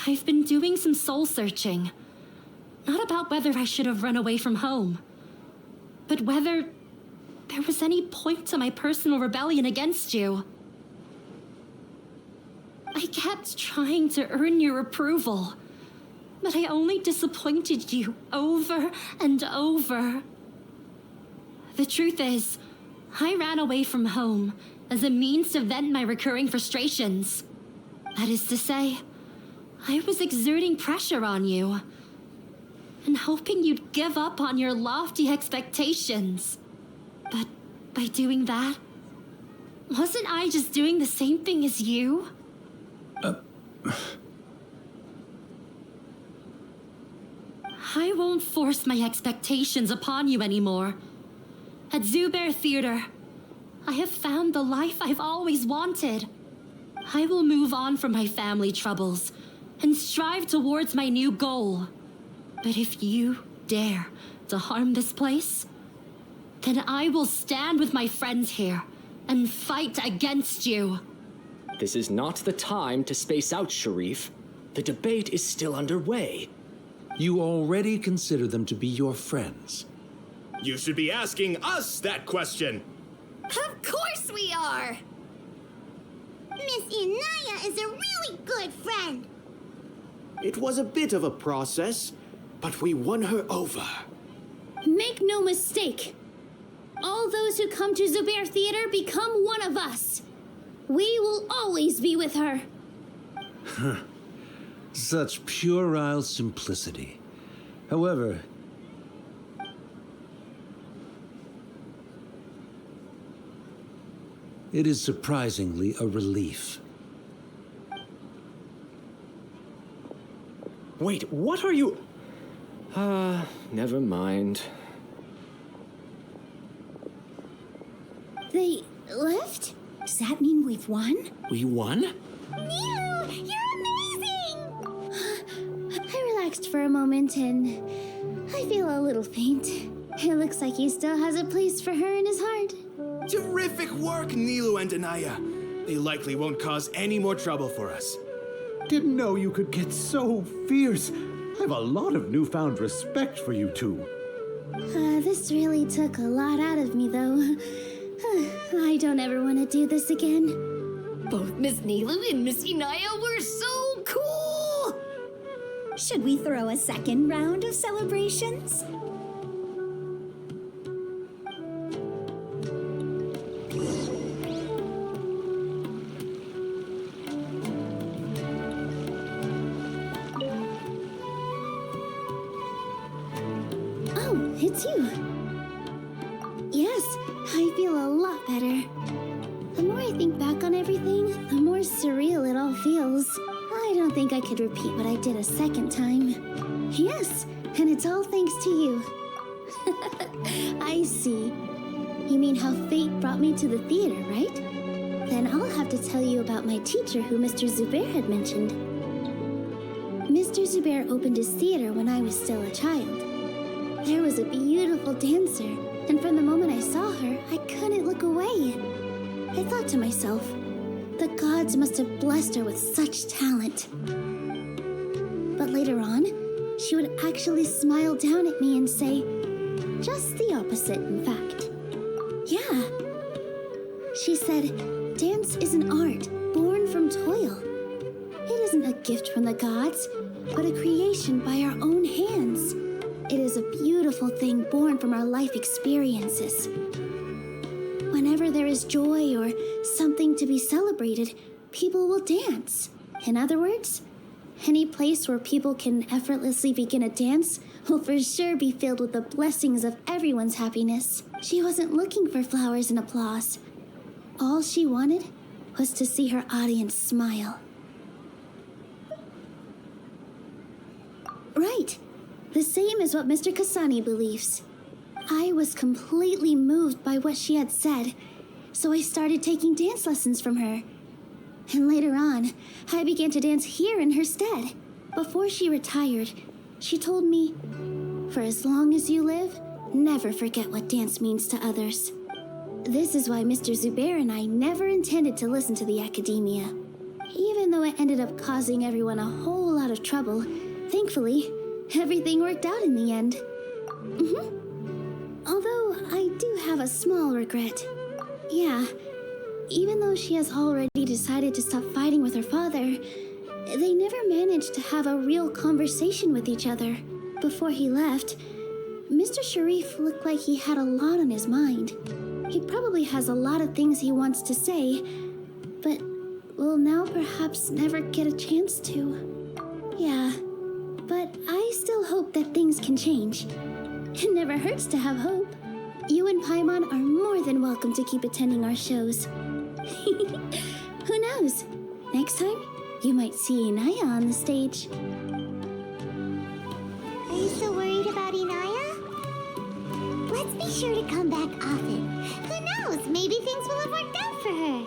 [SPEAKER 8] I've been doing some soul searching. Not about whether I should have run away from home, but whether there was any point to my personal rebellion against you. I kept trying to earn your approval, but I only disappointed you over and over. The truth is, I ran away from home as a means to vent my recurring frustrations. That is to say, I was exerting pressure on you and hoping you'd give up on your lofty expectations. But by doing that, wasn't I just doing the same thing as you? I won't force my expectations upon you anymore. At Zubair Theater, I have found the life I've always wanted. I will move on from my family troubles and strive towards my new goal. But if you dare to harm this place, then I will stand with my friends here and fight against you.
[SPEAKER 14] This is not the time to space out, Sharif. The debate is still underway.
[SPEAKER 11] You already consider them to be your friends.
[SPEAKER 10] You should be asking us that question.
[SPEAKER 12] Of course we are!
[SPEAKER 2] Miss Inayah is a really good friend.
[SPEAKER 7] It was a bit of a process, but we won her over.
[SPEAKER 1] Make no mistake. All those who come to Zubair Theater become one of us. We will always be with her.
[SPEAKER 11] Such puerile simplicity. However, it is surprisingly a relief.
[SPEAKER 14] Wait, what are you... never mind.
[SPEAKER 1] They left?
[SPEAKER 9] Does that mean we've won?
[SPEAKER 10] We won?
[SPEAKER 2] Nilou, you're amazing!
[SPEAKER 1] I relaxed for a moment and I feel a little faint. It looks like he still has a place for her in his heart.
[SPEAKER 10] Terrific work, Nilou and Inayah. They likely won't cause any more trouble for us.
[SPEAKER 6] Didn't know you could get so fierce. I have a lot of newfound respect for you two.
[SPEAKER 1] This really took a lot out of me, though. I don't ever want to do this again.
[SPEAKER 12] Both Miss Nilou and Miss Inayah were so cool!
[SPEAKER 9] Should we throw a second round of celebrations?
[SPEAKER 1] Oh, it's you. Yes, I feel a lot better. The more I think back on everything, the more surreal it all feels. I don't think I could repeat what I did a second time. Yes, and it's all thanks to you. I see. You mean how fate brought me to the theater, right? Then I'll have to tell you about my teacher who Mr. Zubair had mentioned. Mr. Zubair opened his theater when I was still a child. There was a beautiful dancer, and from the moment I saw her, I couldn't look away. I thought to myself, the gods must have blessed her with such talent. But later on, she would actually smile down at me and say, just the opposite, in fact. Yeah. She said, dance is an art born from toil. It isn't a gift from the gods, but a creation by our own hands. It is a beautiful thing born from our life experiences. Whenever there is joy or something to be celebrated, people will dance. In other words, any place where people can effortlessly begin a dance will for sure be filled with the blessings of everyone's happiness. She wasn't looking for flowers and applause. All she wanted was to see her audience smile. Right. The same as what Mr. Kasani believes. I was completely moved by what she had said, so I started taking dance lessons from her. And later on, I began to dance here in her stead. Before she retired, she told me, for as long as you live, never forget what dance means to others. This is why Mr. Zubair and I never intended to listen to the academia. Even though it ended up causing everyone a whole lot of trouble, thankfully, everything worked out in the end. Although, I do have a small regret. Yeah, even though she has already decided to stop fighting with her father, they never managed to have a real conversation with each other. Before he left, Mr. Sharif looked like he had a lot on his mind. He probably has a lot of things he wants to say, but will now perhaps never get a chance to. Yeah, but I still hope that things can change. It never hurts to have hope. You and Paimon are more than welcome to keep attending our shows. Who knows? Next time, you might see Inayah on the stage.
[SPEAKER 2] Are you still worried about Inayah? Let's be sure to come back often. Who knows? Maybe things will have worked out for her.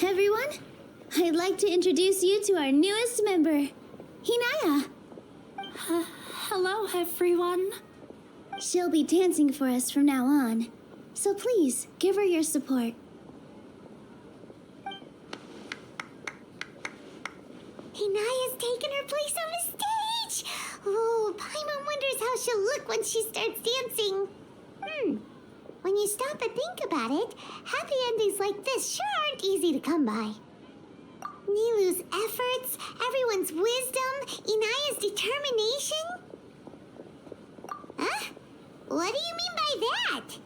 [SPEAKER 1] Everyone, I'd like to introduce you to our newest member, Inayah.
[SPEAKER 8] Hello, everyone.
[SPEAKER 1] She'll be dancing for us from now on, so please give her your support.
[SPEAKER 2] Inayah's taken her place on the stage! Oh, Paimon wonders how she'll look when she starts dancing. When you stop and think about it, happy endings like this sure aren't easy to come by. Nilou's efforts, everyone's wisdom, Inayah's determination. Huh? What do you mean by that?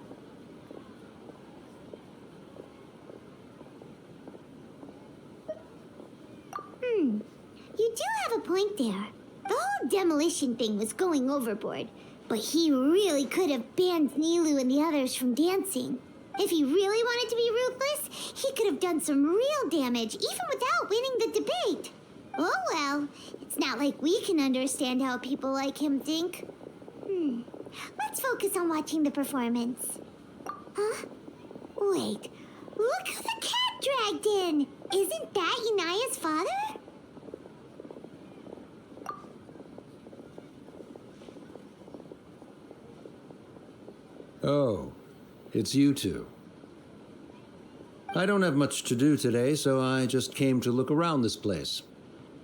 [SPEAKER 2] You do have a point there. The whole demolition thing was going overboard, but he really could have banned Nilou and the others from dancing. If he really wanted to be ruthless, he could have done some real damage, even without winning the debate. Oh well, it's not like we can understand how people like him think. Let's focus on watching the performance. Huh? Wait, look who the cat dragged in! Isn't that Inayah's father?
[SPEAKER 11] Oh, it's you two. I don't have much to do today, so I just came to look around this place.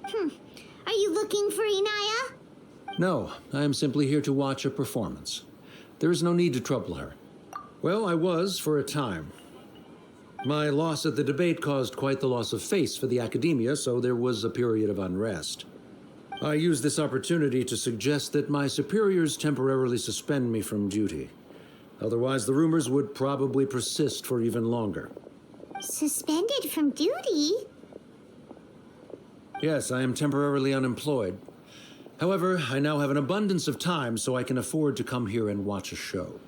[SPEAKER 2] Are you looking for Inayah?
[SPEAKER 11] No, I am simply here to watch a performance. There is no need to trouble her. Well, I was for a time. My loss at the debate caused quite the loss of face for the academia, so there was a period of unrest. I used this opportunity to suggest that my superiors temporarily suspend me from duty. Otherwise, the rumors would probably persist for even longer.
[SPEAKER 2] Suspended from duty?
[SPEAKER 11] Yes, I am temporarily unemployed. However, I now have an abundance of time, so I can afford to come here and watch a show.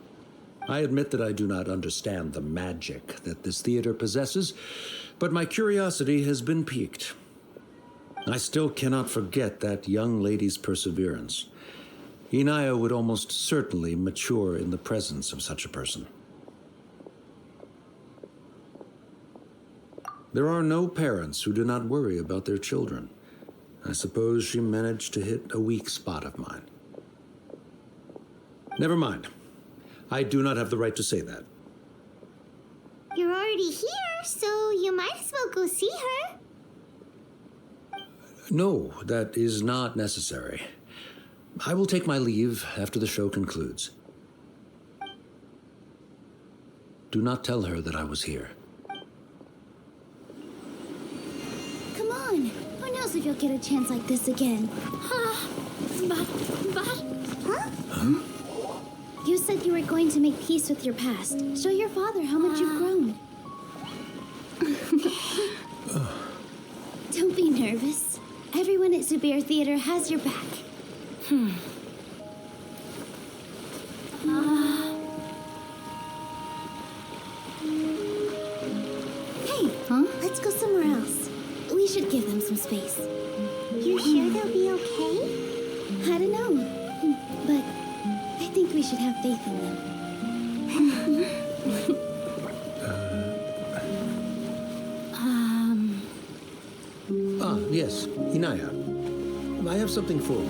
[SPEAKER 11] I admit that I do not understand the magic that this theater possesses, but my curiosity has been piqued. I still cannot forget that young lady's perseverance. Inayah would almost certainly mature in the presence of such a person. There are no parents who do not worry about their children. I suppose she managed to hit a weak spot of mine. Never mind. I do not have the right to say that.
[SPEAKER 2] You're already here, so you might as well go see her.
[SPEAKER 11] No, that is not necessary. I will take my leave after the show concludes. Do not tell her that I was here.
[SPEAKER 1] Come on. Who knows if you'll get a chance like this again?
[SPEAKER 2] Huh?
[SPEAKER 1] You said you were going to make peace with your past. Show your father how much you've grown. Don't be nervous. Everyone at Zubair Theater has your back. Hey, let's go somewhere else. We should give them some space.
[SPEAKER 2] You sure they'll be okay?
[SPEAKER 1] I don't know, but I think we should have faith in them.
[SPEAKER 11] Yes, Inayah. I have something for you.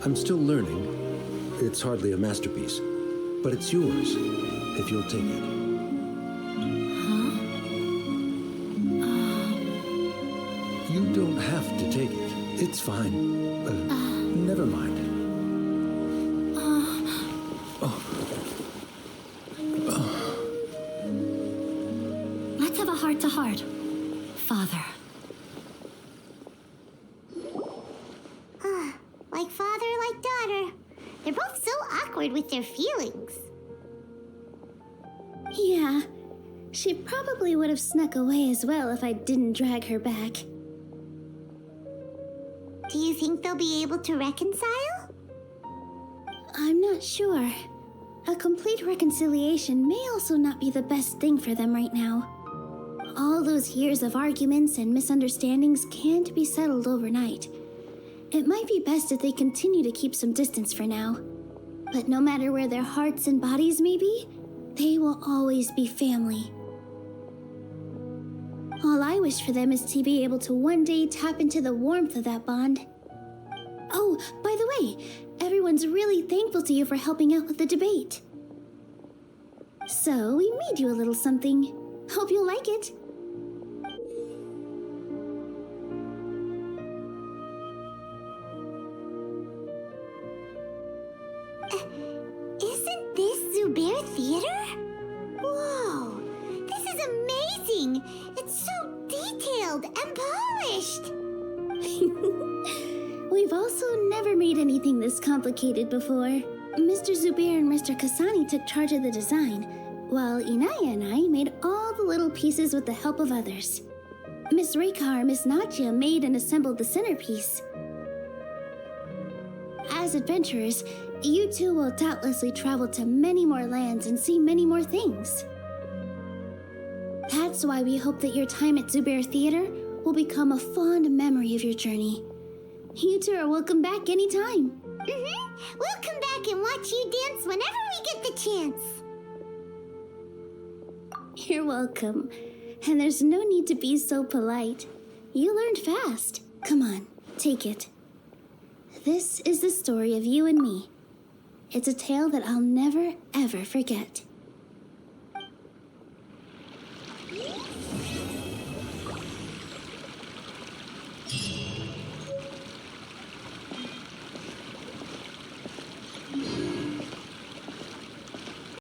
[SPEAKER 11] I'm still learning. It's hardly a masterpiece, but it's yours, if you'll take it. You don't have to take it. It's fine. Never mind.
[SPEAKER 8] Let's have a heart-to-heart, Father.
[SPEAKER 2] Like father, like daughter. They're both so awkward with their feelings.
[SPEAKER 1] Yeah, she probably would have snuck away as well if I didn't drag her back.
[SPEAKER 2] Do you think they'll be able to reconcile?
[SPEAKER 1] I'm not sure. A complete reconciliation may also not be the best thing for them right now. All those years of arguments and misunderstandings can't be settled overnight. It might be best if they continue to keep some distance for now. But no matter where their hearts and bodies may be, they will always be family. All I wish for them is to be able to one day tap into the warmth of that bond. Oh, by the way, everyone's really thankful to you for helping out with the debate. So, we made you a little something. Hope you'll like it.
[SPEAKER 2] Isn't this Zubair Theater? Whoa, this is amazing! It's so detailed and polished!
[SPEAKER 1] We've also never made anything this complicated before. Mr. Zubair and Mr. Kasani took charge of the design, while Inayah and I made all the little pieces with the help of others. Miss Rekar and Miss Nadia made and assembled the centerpiece. As adventurers, you two will doubtlessly travel to many more lands and see many more things. That's why we hope that your time at Zubair Theater will become a fond memory of your journey. You two are welcome back anytime.
[SPEAKER 2] We'll come back and watch you dance whenever we get the chance.
[SPEAKER 1] You're welcome. And there's no need to be so polite. You learned fast. Come on, take it. This is the story of you and me. It's a tale that I'll never, ever forget.